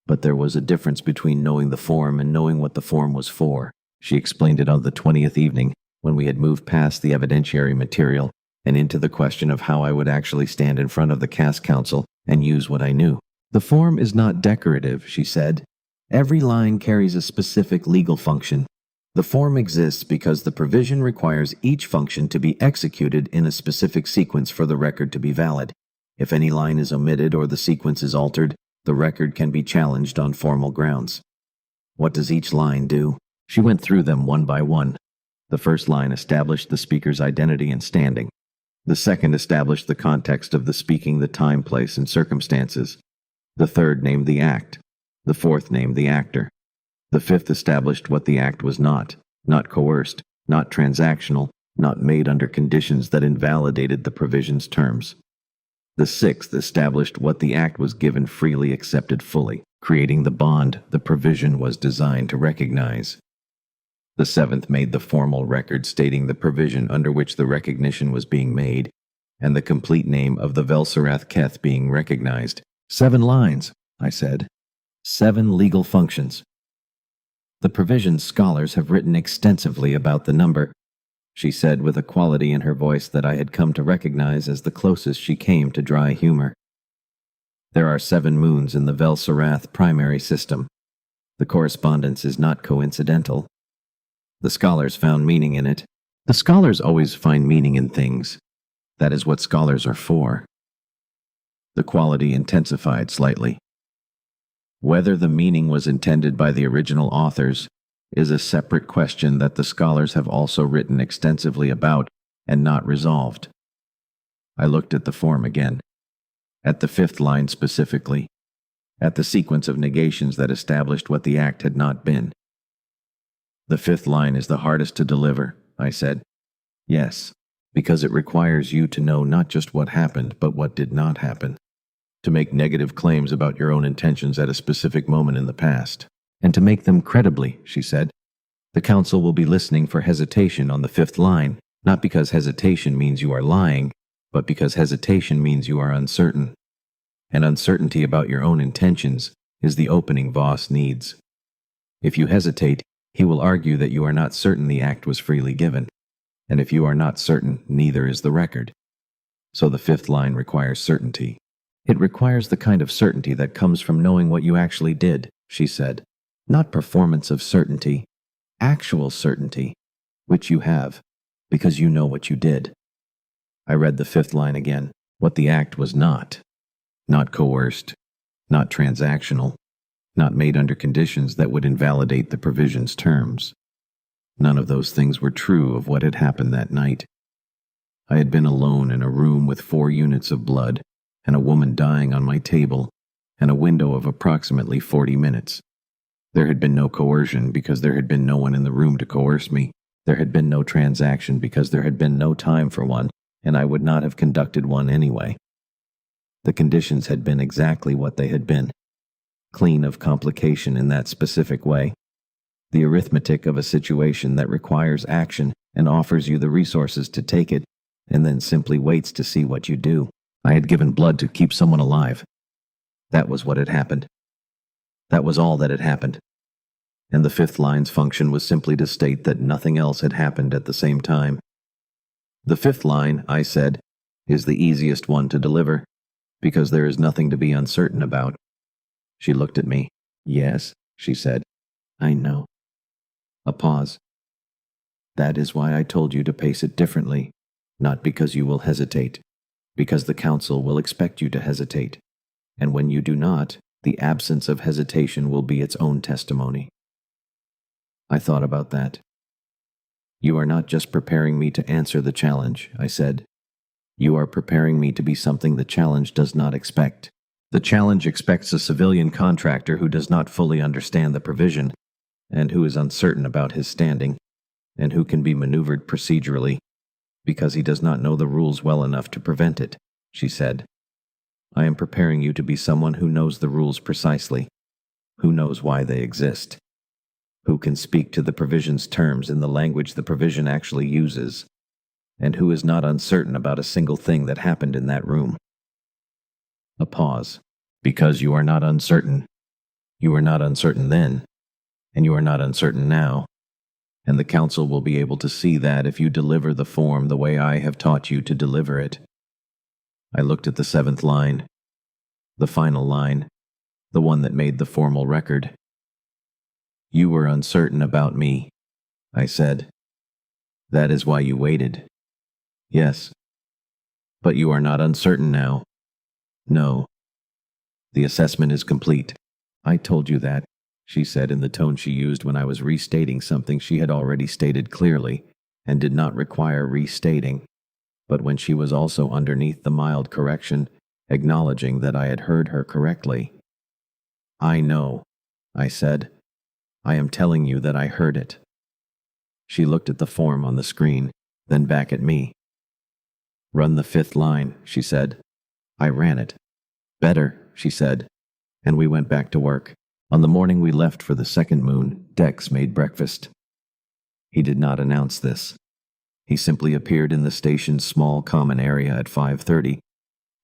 But there was a difference between knowing the form and knowing what the form was for. She explained it on the 20th evening, when we had moved past the evidentiary material and into the question of how I would actually stand in front of the caste council and use what I knew. "The form is not decorative," she said. "Every line carries a specific legal function. The form exists because the provision requires each function to be executed in a specific sequence for the record to be valid. If any line is omitted or the sequence is altered, the record can be challenged on formal grounds." What does each line do? She went through them one by one. The first line established the speaker's identity and standing. The second established the context of the speaking, the time, place, and circumstances. The third named the act. The fourth named the actor. The fifth established what the act was not coerced, not transactional, not made under conditions that invalidated the provision's terms. The sixth established what the act was given freely, accepted fully, creating the bond the provision was designed to recognize. The seventh made the formal record stating the provision under which the recognition was being made, and the complete name of the Velsarath Keth being recognized. 7 lines, I said. 7 legal functions. The provision's scholars have written extensively about the number, she said with a quality in her voice that I had come to recognize as the closest she came to dry humor. There are 7 moons in the Velsarath primary system. The correspondence is not coincidental. The scholars found meaning in it. The scholars always find meaning in things. That is what scholars are for. The quality intensified slightly. Whether the meaning was intended by the original authors is a separate question that the scholars have also written extensively about and not resolved. I looked at the form again, at the 5th line specifically, at the sequence of negations that established what the act had not been. The 5th line is the hardest to deliver, I said. Yes, because it requires you to know not just what happened, but what did not happen. To make negative claims about your own intentions at a specific moment in the past. And to make them credibly, she said. The council will be listening for hesitation on the fifth line, not because hesitation means you are lying, but because hesitation means you are uncertain. And uncertainty about your own intentions is the opening Voss needs. If you hesitate, he will argue that you are not certain the act was freely given. And if you are not certain, neither is the record. So the fifth line requires certainty. It requires the kind of certainty that comes from knowing what you actually did, she said. Not performance of certainty, actual certainty, which you have, because you know what you did. I read the fifth line again. What the act was not. Not coerced, not transactional, not made under conditions that would invalidate the provision's terms. None of those things were true of what had happened that night. I had been alone in a room with 4 units of blood, and a woman dying on my table, and a window of approximately 40 minutes. There had been no coercion because there had been no one in the room to coerce me. There had been no transaction because there had been no time for one, and I would not have conducted one anyway. The conditions had been exactly what they had been, clean of complication in that specific way. The arithmetic of a situation that requires action and offers you the resources to take it, and then simply waits to see what you do. I had given blood to keep someone alive. That was what had happened. That was all that had happened. And the fifth line's function was simply to state that nothing else had happened at the same time. The fifth line, I said, is the easiest one to deliver, because there is nothing to be uncertain about. She looked at me. Yes, she said. I know. A pause. That is why I told you to pace it differently, not because you will hesitate, because the council will expect you to hesitate. And when you do not, the absence of hesitation will be its own testimony. I thought about that. You are not just preparing me to answer the challenge, I said. You are preparing me to be something the challenge does not expect. The challenge expects a civilian contractor who does not fully understand the provision, and who is uncertain about his standing, and who can be maneuvered procedurally, because he does not know the rules well enough to prevent it, she said. I am preparing you to be someone who knows the rules precisely, who knows why they exist, who can speak to the provision's terms in the language the provision actually uses, and who is not uncertain about a single thing that happened in that room. A pause. Because you are not uncertain. You were not uncertain then, and you are not uncertain now, and the council will be able to see that if you deliver the form the way I have taught you to deliver it. I looked at the 7th line, the final line, the one that made the formal record. You were uncertain about me, I said. That is why you waited. Yes. But you are not uncertain now. No. The assessment is complete. I told you that, she said in the tone she used when I was restating something she had already stated clearly and did not require restating, but when she was also underneath the mild correction, acknowledging that I had heard her correctly. I know, I said. I am telling you that I heard it. She looked at the form on the screen, then back at me. Run the 5th line, she said. I ran it. Better, she said, and we went back to work. On the morning we left for the second moon, Dex made breakfast. He did not announce this. He simply appeared in the station's small common area at 5:30,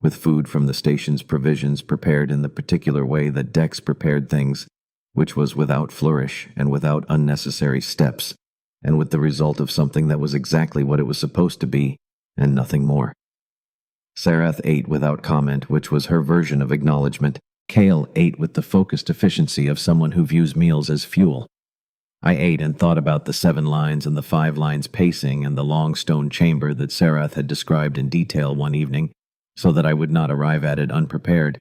with food from the station's provisions prepared in the particular way that Dex prepared things, which was without flourish and without unnecessary steps, and with the result of something that was exactly what it was supposed to be, and nothing more. Sarath ate without comment, which was her version of acknowledgement. Kale ate with the focused efficiency of someone who views meals as fuel. I ate and thought about the 7 lines and the 5 lines pacing and the long stone chamber that Sarath had described in detail one evening, so that I would not arrive at it unprepared,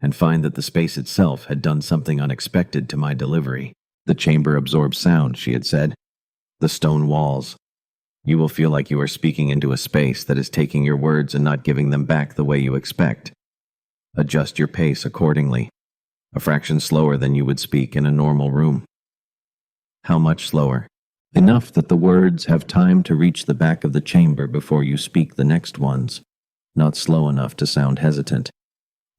and find that the space itself had done something unexpected to my delivery. The chamber absorbs sound, she had said. The stone walls. You will feel like you are speaking into a space that is taking your words and not giving them back the way you expect. Adjust your pace accordingly, a fraction slower than you would speak in a normal room. How much slower? Enough that the words have time to reach the back of the chamber before you speak the next ones, not slow enough to sound hesitant.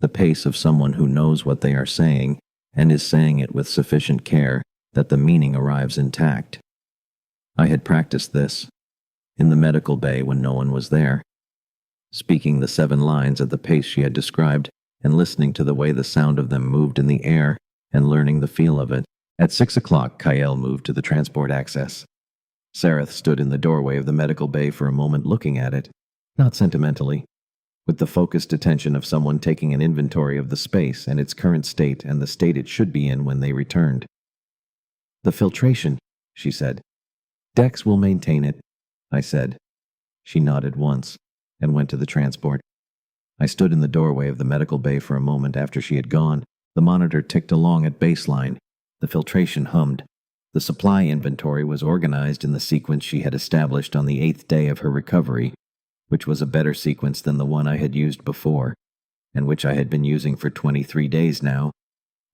The pace of someone who knows what they are saying and is saying it with sufficient care that the meaning arrives intact. I had practiced this in the medical bay when no one was there, speaking the 7 lines at the pace she had described and listening to the way the sound of them moved in the air and learning the feel of it. At 6 o'clock, Kyle moved to the transport access. Sareth stood in the doorway of the medical bay for a moment looking at it, not sentimentally, with the focused attention of someone taking an inventory of the space and its current state and the state it should be in when they returned. "The filtration," she said. "Dex will maintain it," I said. She nodded once and went to the transport. I stood in the doorway of the medical bay for a moment after she had gone. The monitor ticked along at baseline. The filtration hummed. The supply inventory was organized in the sequence she had established on the 8th day of her recovery, which was a better sequence than the one I had used before, and which I had been using for 23 days now,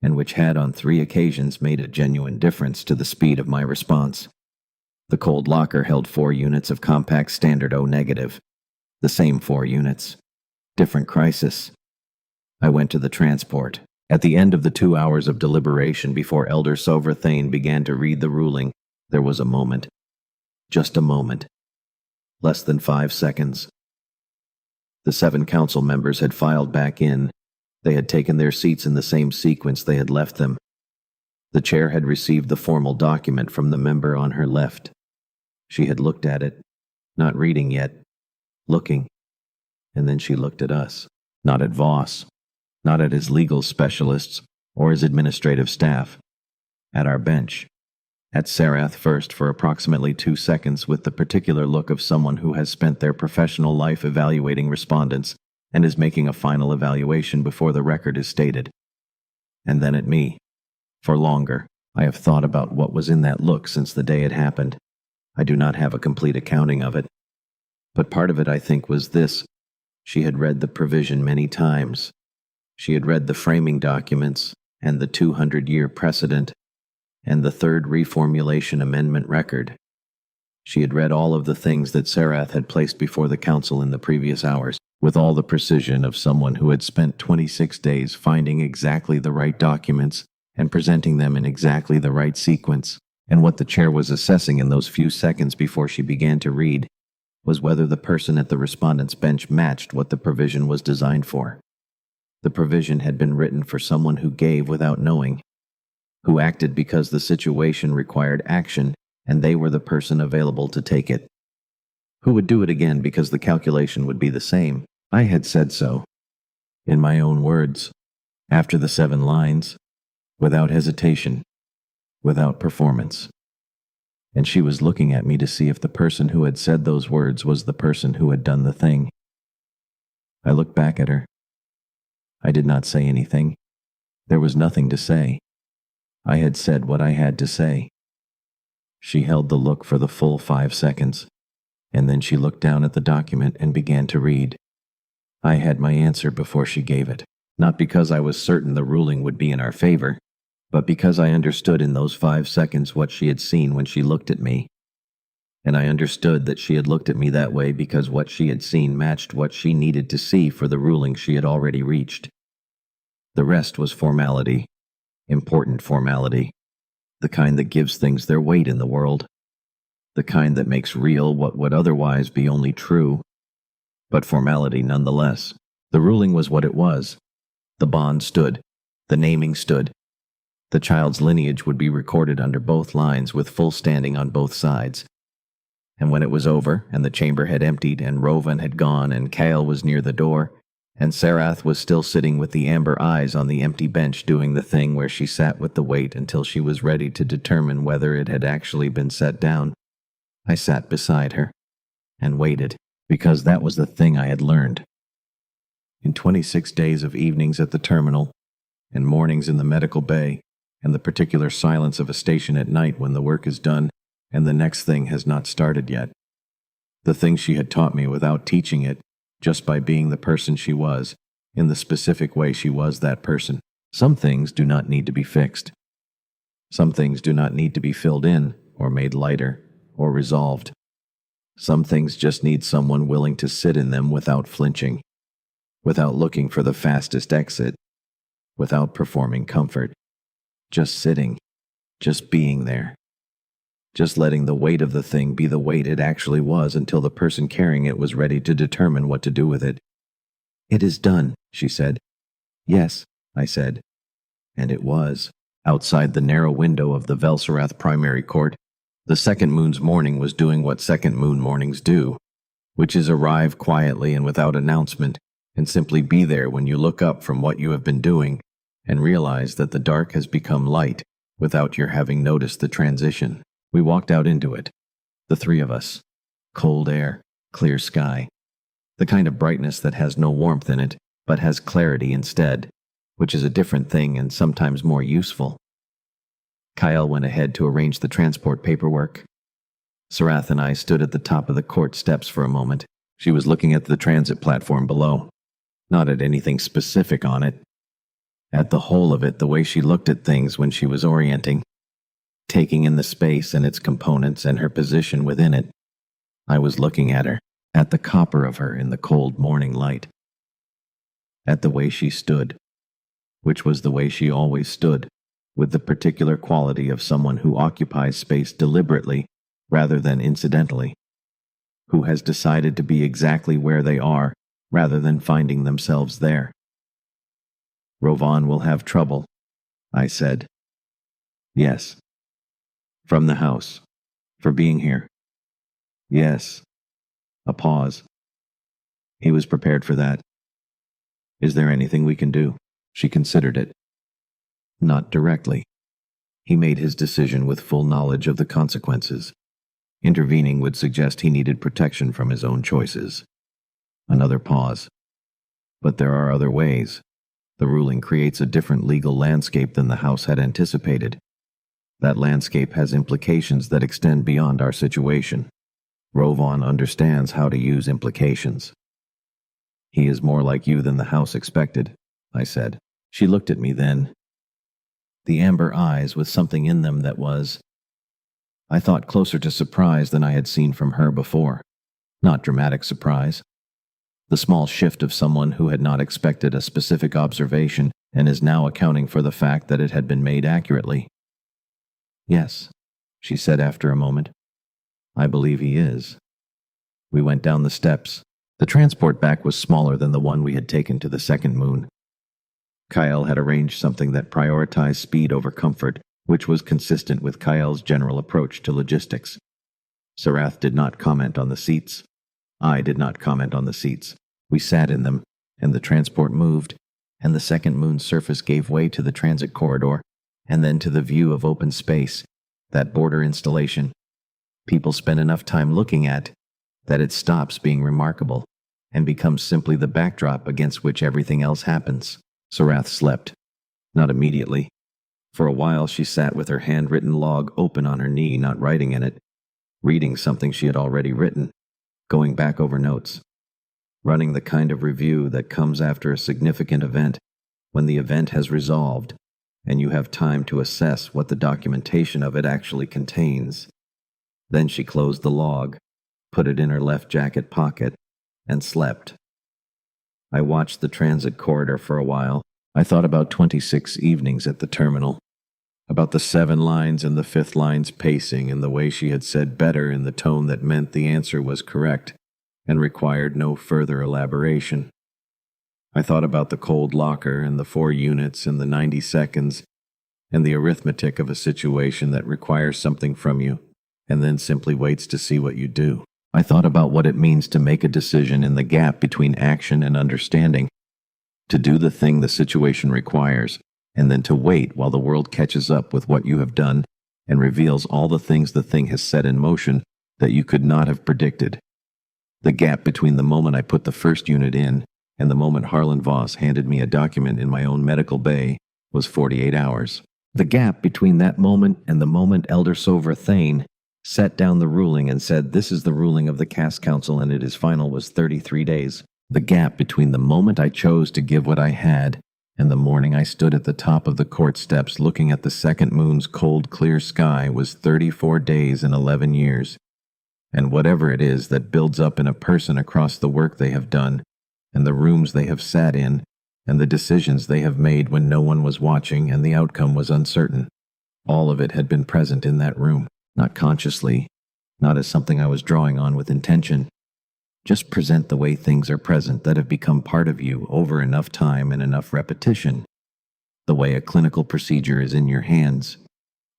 and which had on 3 occasions made a genuine difference to the speed of my response. The cold locker held 4 units of compact standard O negative. The same 4 units. Different crisis. I went to the transport. At the end of the 2 hours of deliberation before Elder Soverthane began to read the ruling, there was a moment. Just a moment. Less than 5 seconds. The 7 council members had filed back in. They had taken their seats in the same sequence they had left them. The chair had received the formal document from the member on her left. She had looked at it, not reading yet, looking. And then she looked at us, not at Voss, not at his legal specialists or his administrative staff, at our bench, at Sarath first for approximately 2 seconds with the particular look of someone who has spent their professional life evaluating respondents and is making a final evaluation before the record is stated. And then at me. For longer, I have thought about what was in that look since the day it happened. I do not have a complete accounting of it. But part of it, I think, was this. She had read the provision many times. She had read the framing documents and the 200-year precedent and the 3rd reformulation amendment record. She had read all of the things that Sarath had placed before the council in the previous hours, with all the precision of someone who had spent 26 days finding exactly the right documents and presenting them in exactly the right sequence. And what the chair was assessing in those few seconds before she began to read was whether the person at the respondent's bench matched what the provision was designed for. The provision had been written for someone who gave without knowing, who acted because the situation required action and they were the person available to take it, who would do it again because the calculation would be the same. I had said so, in my own words, after the 7 lines, without hesitation, without performance. And she was looking at me to see if the person who had said those words was the person who had done the thing. I looked back at her. I did not say anything. There was nothing to say. I had said what I had to say. She held the look for the full 5 seconds, and then she looked down at the document and began to read. I had my answer before she gave it, not because I was certain the ruling would be in our favor, but because I understood in those 5 seconds what she had seen when she looked at me. And I understood that she had looked at me that way because what she had seen matched what she needed to see for the ruling she had already reached. The rest was formality, important formality, the kind that gives things their weight in the world, the kind that makes real what would otherwise be only true, but formality nonetheless. The ruling was what it was. The bond stood. The naming stood. The child's lineage would be recorded under both lines with full standing on both sides. And when it was over, and the chamber had emptied, and Rovan had gone, and Kale was near the door, and Sarath was still sitting with the amber eyes on the empty bench doing the thing where she sat with the weight until she was ready to determine whether it had actually been set down, I sat beside her and waited, because that was the thing I had learned. In 26 days of evenings at the terminal, and mornings in the medical bay, and the particular silence of a station at night when the work is done and the next thing has not started yet. The thing she had taught me without teaching it, just by being the person she was, in the specific way she was that person. Some things do not need to be fixed. Some things do not need to be filled in, or made lighter, or resolved. Some things just need someone willing to sit in them without flinching, without looking for the fastest exit, without performing comfort. Just sitting, just being there. Just letting the weight of the thing be the weight it actually was until the person carrying it was ready to determine what to do with it. "It is done," she said. "Yes," I said. And it was. Outside the narrow window of the Velserath primary court, the second moon's morning was doing what second moon mornings do, which is arrive quietly and without announcement, and simply be there when you look up from what you have been doing and realize that the dark has become light without your having noticed the transition. We walked out into it, the three of us. Cold air, clear sky. The kind of brightness that has no warmth in it, but has clarity instead, which is a different thing and sometimes more useful. Kyle went ahead to arrange the transport paperwork. Sarath and I stood at the top of the court steps for a moment. She was looking at the transit platform below, not at anything specific on it. At the whole of it, the way she looked at things when she was orienting, taking in the space and its components and her position within it. I was looking at her, at the copper of her in the cold morning light, at the way she stood, which was the way she always stood, with the particular quality of someone who occupies space deliberately rather than incidentally, who has decided to be exactly where they are rather than finding themselves there. "Rovan will have trouble," I said. "Yes." "From the house. For being here." "Yes." A pause. He was prepared for that. "Is there anything we can do?" She considered it. Not directly. He made his decision with full knowledge of the consequences. Intervening would suggest he needed protection from his own choices. Another pause. "But there are other ways. The ruling creates a different legal landscape than the House had anticipated. That landscape has implications that extend beyond our situation. Rovan understands how to use implications." "He is more like you than the House expected," I said. She looked at me then. The amber eyes with something in them that was, I thought, closer to surprise than I had seen from her before. Not dramatic surprise. The small shift of someone who had not expected a specific observation and is now accounting for the fact that it had been made accurately. "Yes," she said after a moment. "I believe he is." We went down the steps. The transport back was smaller than the one we had taken to the second moon. Kyle had arranged something that prioritized speed over comfort, which was consistent with Kyle's general approach to logistics. Sarath did not comment on the seats. I did not comment on the seats. We sat in them, and the transport moved, and the second moon's surface gave way to the transit corridor, and then to the view of open space, that border installation. People spend enough time looking at that it stops being remarkable and becomes simply the backdrop against which everything else happens. Sarath slept. Not immediately. For a while she sat with her handwritten log open on her knee, not writing in it, reading something she had already written, going back over notes, running the kind of review that comes after a significant event, when the event has resolved, and you have time to assess what the documentation of it actually contains. Then she closed the log, put it in her left jacket pocket, and slept. I watched the transit corridor for a while. I thought about 26 evenings at the terminal, about the 7 lines and the 5th line's pacing and the way she had said better in the tone that meant the answer was correct and required no further elaboration. I thought about the cold locker and the 4 units and the 90 seconds and the arithmetic of a situation that requires something from you and then simply waits to see what you do. I thought about what it means to make a decision in the gap between action and understanding, to do the thing the situation requires, and then to wait while the world catches up with what you have done and reveals all the things the thing has set in motion that you could not have predicted. The gap between the moment I put the first unit in and the moment Harlan Voss handed me a document in my own medical bay was 48 hours. The gap between that moment and the moment Elder Sovra Thane set down the ruling and said, "This is the ruling of the Caste Council and it is final," was 33 days. The gap between the moment I chose to give what I had and the morning I stood at the top of the court steps looking at the second moon's cold, clear sky was 34 days and 11 years. And whatever it is that builds up in a person across the work they have done, and the rooms they have sat in, and the decisions they have made when no one was watching and the outcome was uncertain, all of it had been present in that room, not consciously, not as something I was drawing on with intention. Just present the way things are present that have become part of you over enough time and enough repetition. The way a clinical procedure is in your hands,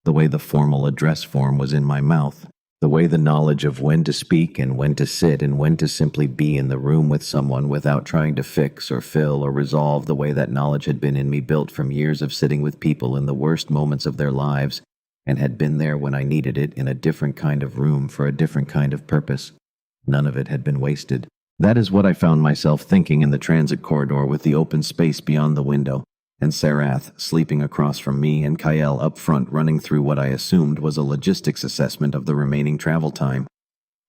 the way the formal address form was in my mouth, the way the knowledge of when to speak and when to sit and when to simply be in the room with someone without trying to fix or fill or resolve, the way that knowledge had been in me built from years of sitting with people in the worst moments of their lives and had been there when I needed it in a different kind of room for a different kind of purpose. None of it had been wasted. That is what I found myself thinking in the transit corridor with the open space beyond the window, and Sarath sleeping across from me and Kyle up front running through what I assumed was a logistics assessment of the remaining travel time.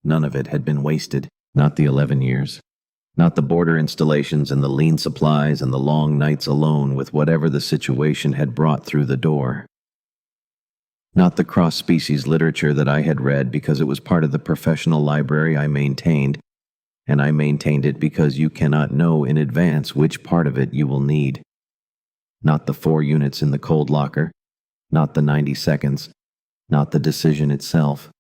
None of it had been wasted, not the 11 years. Not the border installations and the lean supplies and the long nights alone with whatever the situation had brought through the door. Not the cross-species literature that I had read because it was part of the professional library I maintained, and I maintained it because you cannot know in advance which part of it you will need. Not the 4 units in the cold locker, not the 90 seconds, not the decision itself.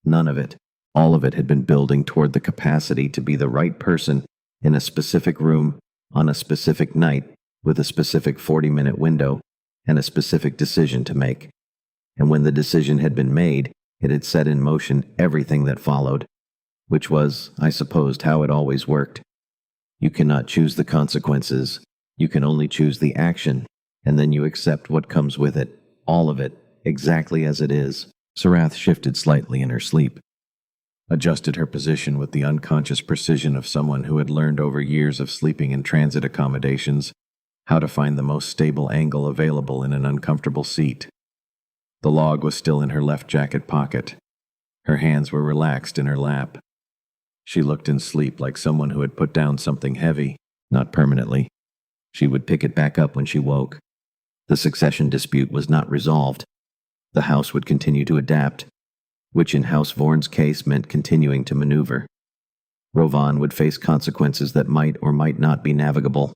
None of it. All of it had been building toward the capacity to be the right person in a specific room, on a specific night, with a specific 40-minute window, and a specific decision to make. And when the decision had been made, it had set in motion everything that followed, which was, I supposed, how it always worked. You cannot choose the consequences. You can only choose the action, and then you accept what comes with it, all of it, exactly as it is. Sarath shifted slightly in her sleep, adjusted her position with the unconscious precision of someone who had learned over years of sleeping in transit accommodations how to find the most stable angle available in an uncomfortable seat. The log was still in her left jacket pocket. Her hands were relaxed in her lap. She looked in sleep like someone who had put down something heavy, not permanently. She would pick it back up when she woke. The succession dispute was not resolved. The house would continue to adapt, which in House Vorn's case meant continuing to maneuver. Rovan would face consequences that might or might not be navigable.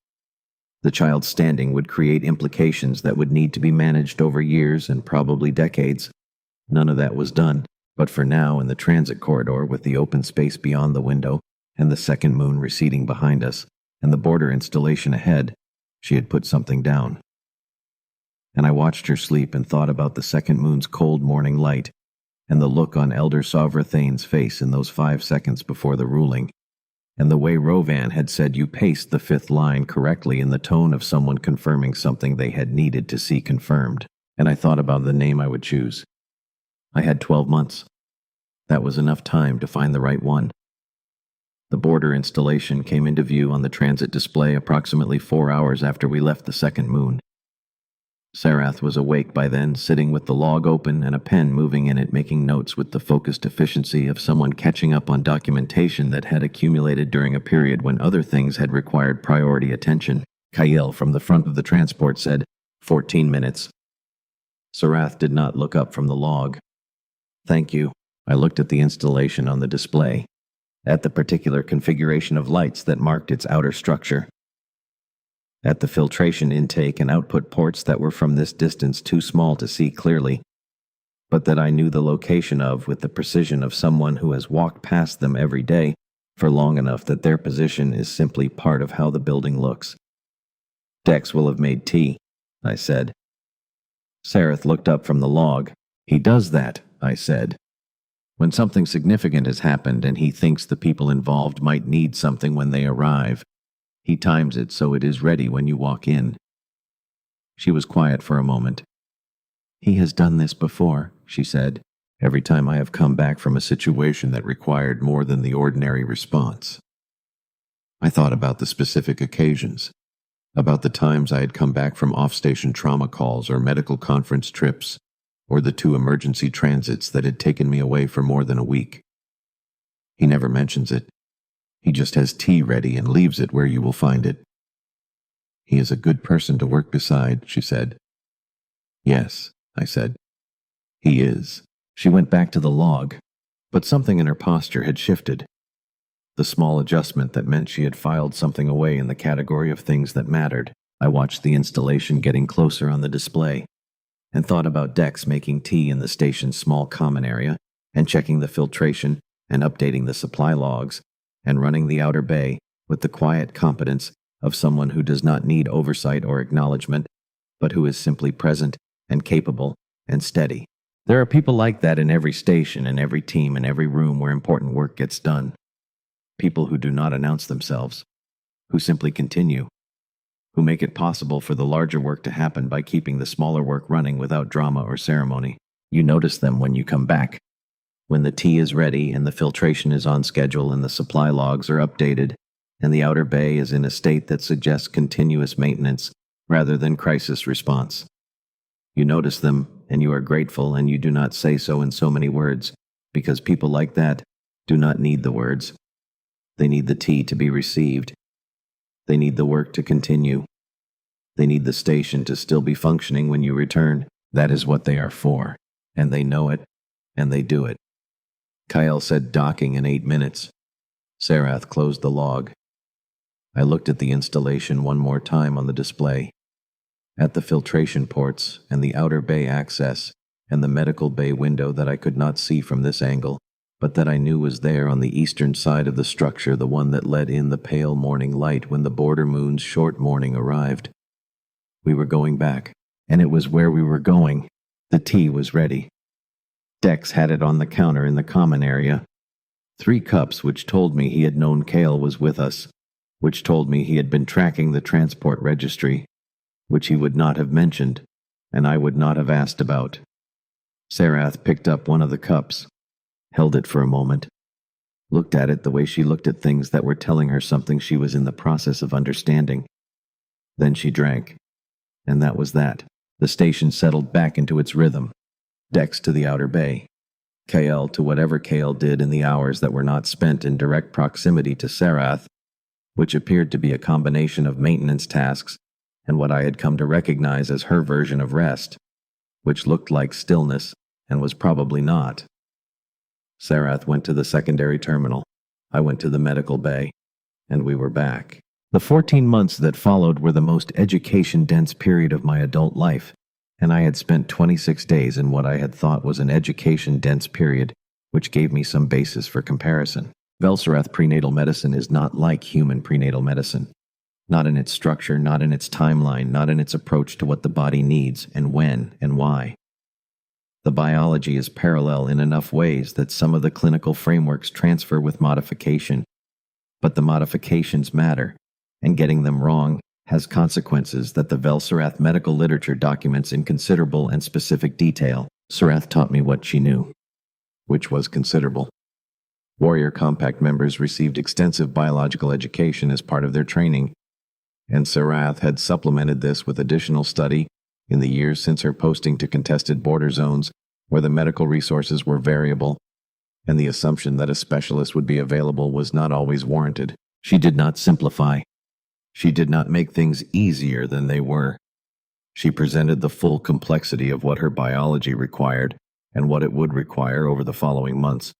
The child's standing would create implications that would need to be managed over years and probably decades. None of that was done, but for now in the transit corridor with the open space beyond the window and the second moon receding behind us and the border installation ahead, she had put something down. And I watched her sleep and thought about the second moon's cold morning light and the look on Elder Sovrathane's face in those 5 seconds before the ruling, and the way Rovan had said you paced the 5th line correctly in the tone of someone confirming something they had needed to see confirmed. And I thought about the name I would choose. I had 12 months. That was enough time to find the right one. The border installation came into view on the transit display approximately 4 hours after we left the second moon. Sarath was awake by then, sitting with the log open and a pen moving in it, making notes with the focused efficiency of someone catching up on documentation that had accumulated during a period when other things had required priority attention. Kyle from the front of the transport said, 14 minutes. Sarath did not look up from the log. Thank you. I looked at the installation on the display, at the particular configuration of lights that marked its outer structure, at the filtration intake and output ports that were from this distance too small to see clearly, but that I knew the location of with the precision of someone who has walked past them every day for long enough that their position is simply part of how the building looks. Dex will have made tea, I said. Sarath looked up from the log. He does that, I said. When something significant has happened and he thinks the people involved might need something when they arrive, he times it so it is ready when you walk in. She was quiet for a moment. He has done this before, she said, every time I have come back from a situation that required more than the ordinary response. I thought about the specific occasions, about the times I had come back from off-station trauma calls or medical conference trips, or the 2 emergency transits that had taken me away for more than a week. He never mentions it. He just has tea ready and leaves it where you will find it. He is a good person to work beside, she said. Yes, I said. He is. She went back to the log. But something in her posture had shifted. The small adjustment that meant she had filed something away in the category of things that mattered. I watched the installation getting closer on the display, and thought about Dex making tea in the station's small common area, and checking the filtration, and updating the supply logs, and running the outer bay with the quiet competence of someone who does not need oversight or acknowledgement, but who is simply present and capable and steady. There are people like that in every station, in every team, in every room where important work gets done. People who do not announce themselves, who simply continue, who make it possible for the larger work to happen by keeping the smaller work running without drama or ceremony. You notice them when you come back. When the tea is ready and the filtration is on schedule and the supply logs are updated and the outer bay is in a state that suggests continuous maintenance rather than crisis response. You notice them and you are grateful, and you do not say so in so many words, because people like that do not need the words. They need the tea to be received. They need the work to continue. They need the station to still be functioning when you return. That is what they are for, and they know it, and they do it. Kyle said docking in 8 minutes. Sarath closed the log. I looked at the installation one more time on the display. At the filtration ports, and the outer bay access, and the medical bay window that I could not see from this angle, but that I knew was there on the eastern side of the structure, the one that let in the pale morning light when the border moon's short morning arrived. We were going back, and it was where we were going. The tea was ready. Dex had it on the counter in the common area. 3 cups, which told me he had known Kale was with us, which told me he had been tracking the transport registry, which he would not have mentioned, and I would not have asked about. Sarath picked up one of the cups, held it for a moment, looked at it the way she looked at things that were telling her something she was in the process of understanding. Then she drank, and that was that. The station settled back into its rhythm. Dex to the outer bay. Kale to whatever Kale did in the hours that were not spent in direct proximity to Sarath, which appeared to be a combination of maintenance tasks and what I had come to recognize as her version of rest, which looked like stillness and was probably not. Sarath went to the secondary terminal. I went to the medical bay, and we were back. The 14 months that followed were the most education-dense period of my adult life, and I had spent 26 days in what I had thought was an education-dense period, which gave me some basis for comparison. Velsarath prenatal medicine is not like human prenatal medicine. Not in its structure, not in its timeline, not in its approach to what the body needs and when and why. The biology is parallel in enough ways that some of the clinical frameworks transfer with modification, but the modifications matter, and getting them wrong has consequences that the Velsarath medical literature documents in considerable and specific detail. Sarath taught me what she knew, which was considerable. Warrior Compact members received extensive biological education as part of their training, and Sarath had supplemented this with additional study in the years since her posting to contested border zones where the medical resources were variable, and the assumption that a specialist would be available was not always warranted. She did not simplify. She did not make things easier than they were. She presented the full complexity of what her biology required and what it would require over the following months,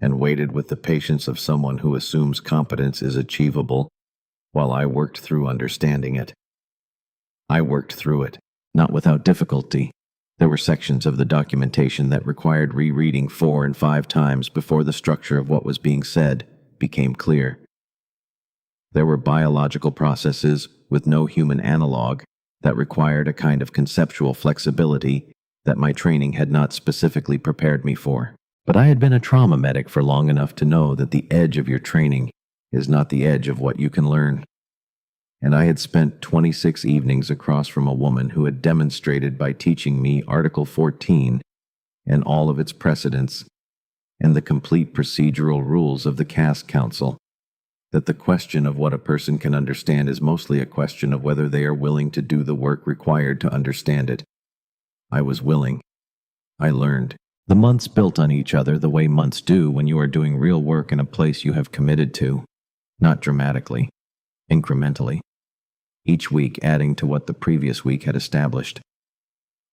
and waited with the patience of someone who assumes competence is achievable, while I worked through understanding it. I worked through it, not without difficulty. There were sections of the documentation that required rereading 4 and 5 times before the structure of what was being said became clear. There were biological processes with no human analog that required a kind of conceptual flexibility that my training had not specifically prepared me for. But I had been a trauma medic for long enough to know that the edge of your training is not the edge of what you can learn. And I had spent 26 evenings across from a woman who had demonstrated by teaching me Article 14 and all of its precedents, and the complete procedural rules of the Caste Council, that the question of what a person can understand is mostly a question of whether they are willing to do the work required to understand it. I was willing. I learned. The months built on each other the way months do when you are doing real work in a place you have committed to, not dramatically, incrementally, each week adding to what the previous week had established.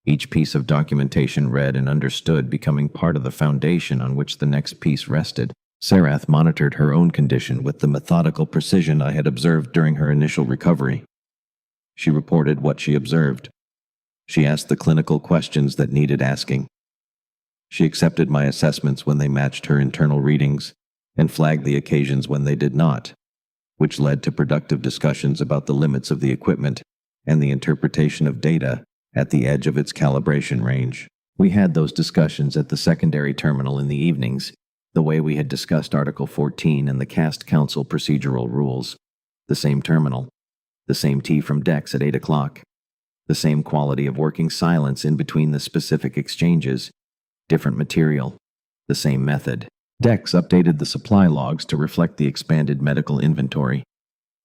each piece of documentation read and understood becoming part of the foundation on which the next piece rested. Sarath monitored her own condition with the methodical precision I had observed during her initial recovery. She reported what she observed. She asked the clinical questions that needed asking. She accepted my assessments when they matched her internal readings, and flagged the occasions when they did not, which led to productive discussions about the limits of the equipment and the interpretation of data at the edge of its calibration range. We had those discussions at the secondary terminal in the evenings, the way we had discussed Article 14 and the Cast Council procedural rules. The same terminal, the same tea from Dex at 8 o'clock, the same quality of working silence in between the specific exchanges, different material, the same method. Dex updated the supply logs to reflect the expanded medical inventory.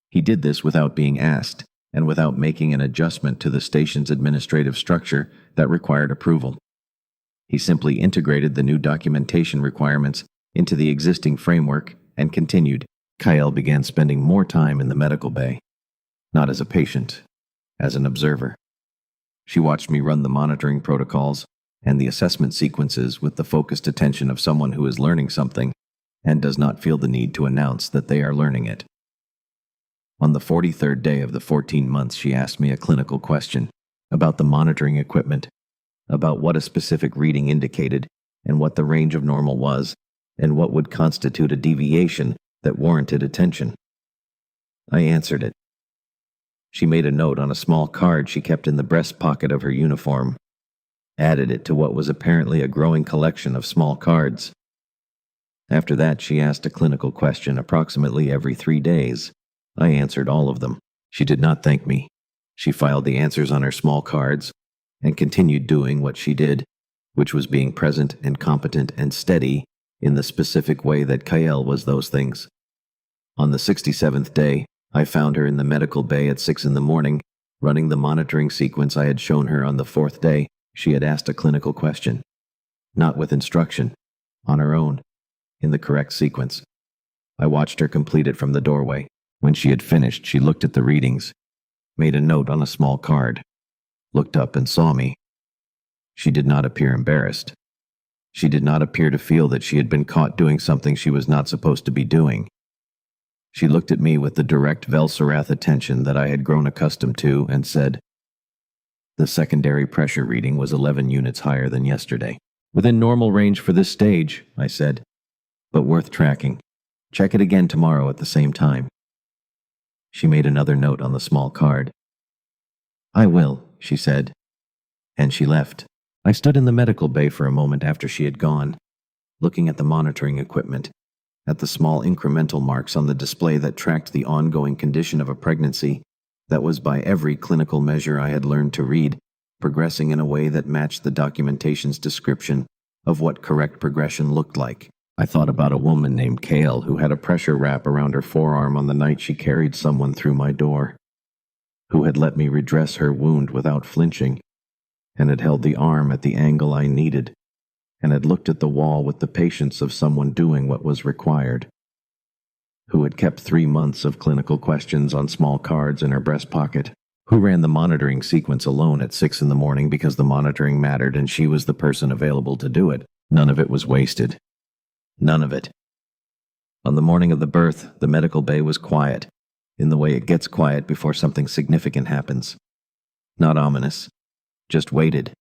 He did this without being asked, and without making an adjustment to the station's administrative structure that required approval. He simply integrated the new documentation requirements into the existing framework and continued. Kyle began spending more time in the medical bay, not as a patient, as an observer. She watched me run the monitoring protocols and the assessment sequences with the focused attention of someone who is learning something and does not feel the need to announce that they are learning it. On the 43rd day of the 14 months, she asked me a clinical question about the monitoring equipment, about what a specific reading indicated and what the range of normal was, and what would constitute a deviation that warranted attention. I answered it. She made a note on a small card she kept in the breast pocket of her uniform, added it to what was apparently a growing collection of small cards. After that, she asked a clinical question approximately every 3 days. I answered all of them. She did not thank me. She filed the answers on her small cards and continued doing what she did, which was being present and competent and steady in the specific way that Kyle was those things. On the 67th day, I found her in the medical bay at 6 in the morning, running the monitoring sequence I had shown her on the 4th day. She had asked a clinical question, not with instruction, on her own, in the correct sequence. I watched her complete it from the doorway. When she had finished, she looked at the readings, made a note on a small card, looked up and saw me. She did not appear embarrassed. She did not appear to feel that she had been caught doing something she was not supposed to be doing. She looked at me with the direct Velsarath attention that I had grown accustomed to and said, "The secondary pressure reading was 11 units higher than yesterday. Within normal range for this stage," I said, "but worth tracking. Check it again tomorrow at the same time." She made another note on the small card. "I will," she said, and she left. I stood in the medical bay for a moment after she had gone, looking at the monitoring equipment, at the small incremental marks on the display that tracked the ongoing condition of a pregnancy that was, by every clinical measure I had learned to read, progressing in a way that matched the documentation's description of what correct progression looked like. I thought about a woman named Kale who had a pressure wrap around her forearm on the night she carried someone through my door, who had let me redress her wound without flinching, and had held the arm at the angle I needed, and had looked at the wall with the patience of someone doing what was required, who had kept 3 months of clinical questions on small cards in her breast pocket, who ran the monitoring sequence alone at 6 in the morning because the monitoring mattered and she was the person available to do it. None of it was wasted. None of it. On the morning of the birth, the medical bay was quiet, in the way it gets quiet before something significant happens. Not ominous, just waited.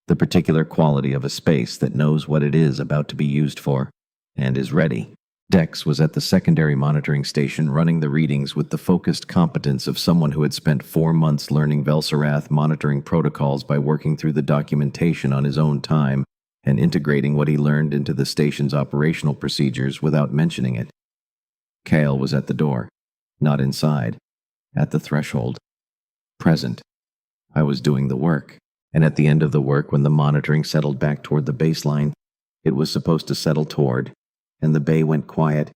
The particular quality of a space that knows what it is about to be used for, and is ready. Dex was at the secondary monitoring station running the readings with the focused competence of someone who had spent 4 months learning Velsarath monitoring protocols by working through the documentation on his own time and integrating what he learned into the station's operational procedures without mentioning it. Kale was at the door, not inside, at the threshold, present. I was doing the work, and at the end of the work, when the monitoring settled back toward the baseline it was supposed to settle toward, and the bay went quiet,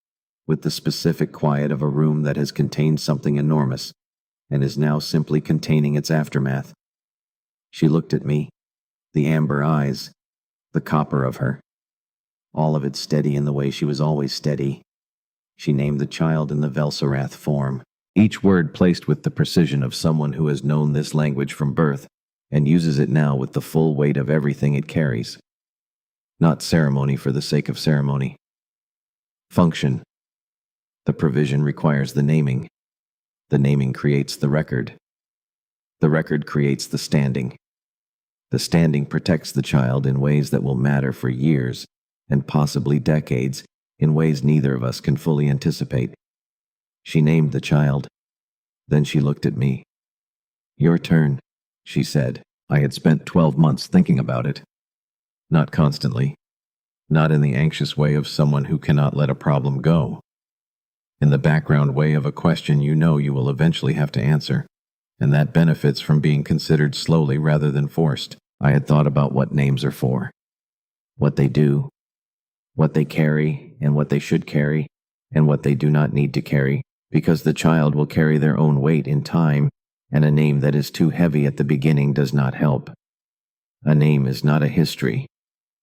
with the specific quiet of a room that has contained something enormous, and is now simply containing its aftermath. She looked at me, the amber eyes, the copper of her, all of it steady in the way she was always steady. She named the child in the Velsarath form, each word placed with the precision of someone who has known this language from birth and uses it now with the full weight of everything it carries. Not ceremony for the sake of ceremony. Function. The provision requires the naming. The naming creates the record. The record creates the standing. The standing protects the child in ways that will matter for years, and possibly decades, in ways neither of us can fully anticipate. She named the child. Then she looked at me. "Your turn," she said. I had spent 12 months thinking about it. Not constantly. Not in the anxious way of someone who cannot let a problem go. In the background way of a question you know you will eventually have to answer, and that benefits from being considered slowly rather than forced. I had thought about what names are for, what they do, what they carry, and what they should carry, and what they do not need to carry, because the child will carry their own weight in time, and a name that is too heavy at the beginning does not help. A name is not a history.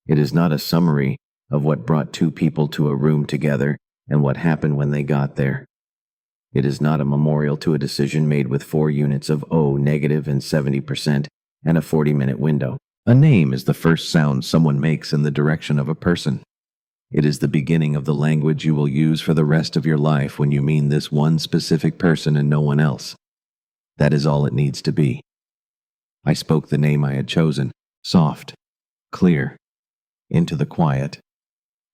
It is not a summary of what brought two people to a room together and what happened when they got there. It is not a memorial to a decision made with 4 units of O negative and 70% and a 40-minute window. A name is the first sound someone makes in the direction of a person. It is the beginning of the language you will use for the rest of your life when you mean this one specific person and no one else. That is all it needs to be. I spoke the name I had chosen, soft, clear, into the quiet,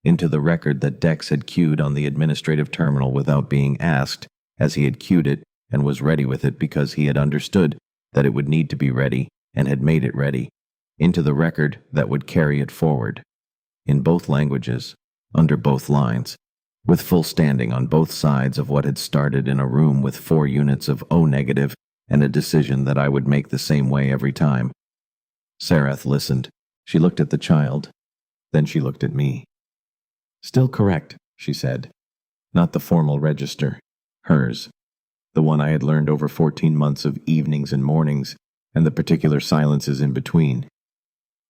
into the record that Dex had queued on the administrative terminal without being asked, as he had queued it and was ready with it because he had understood that it would need to be ready and had made it ready, into the record that would carry it forward, in both languages, under both lines, with full standing on both sides of what had started in a room with 4 units of O negative and a decision that I would make the same way every time. Sarath listened. She looked at the child. Then she looked at me. "Still correct," she said. Not the formal register. Hers. The one I had learned over 14 months of evenings and mornings, and the particular silences in between.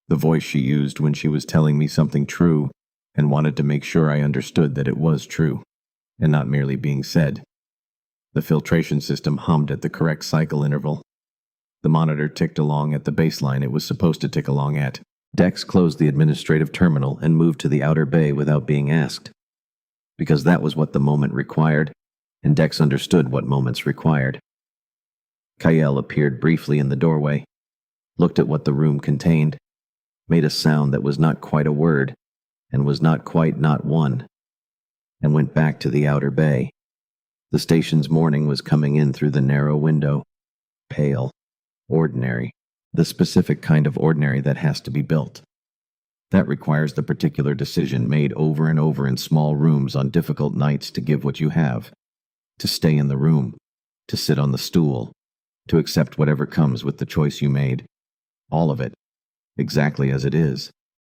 The voice she used when she was telling me something true and wanted to make sure I understood that it was true, and not merely being said. The filtration system hummed at the correct cycle interval. The monitor ticked along at the baseline it was supposed to tick along at. Dex closed the administrative terminal and moved to the outer bay without being asked. Because that was what the moment required, and Dex understood what moments required. Kyle appeared briefly in the doorway, looked at what the room contained, made a sound that was not quite a word, and was not quite not one, and went back to the outer bay. The station's morning was coming in through the narrow window, pale, ordinary, the specific kind of ordinary that has to be built. That requires the particular decision made over and over in small rooms on difficult nights to give what you have, to stay in the room, to sit on the stool, to accept whatever comes with the choice you made. All of it, exactly as it is.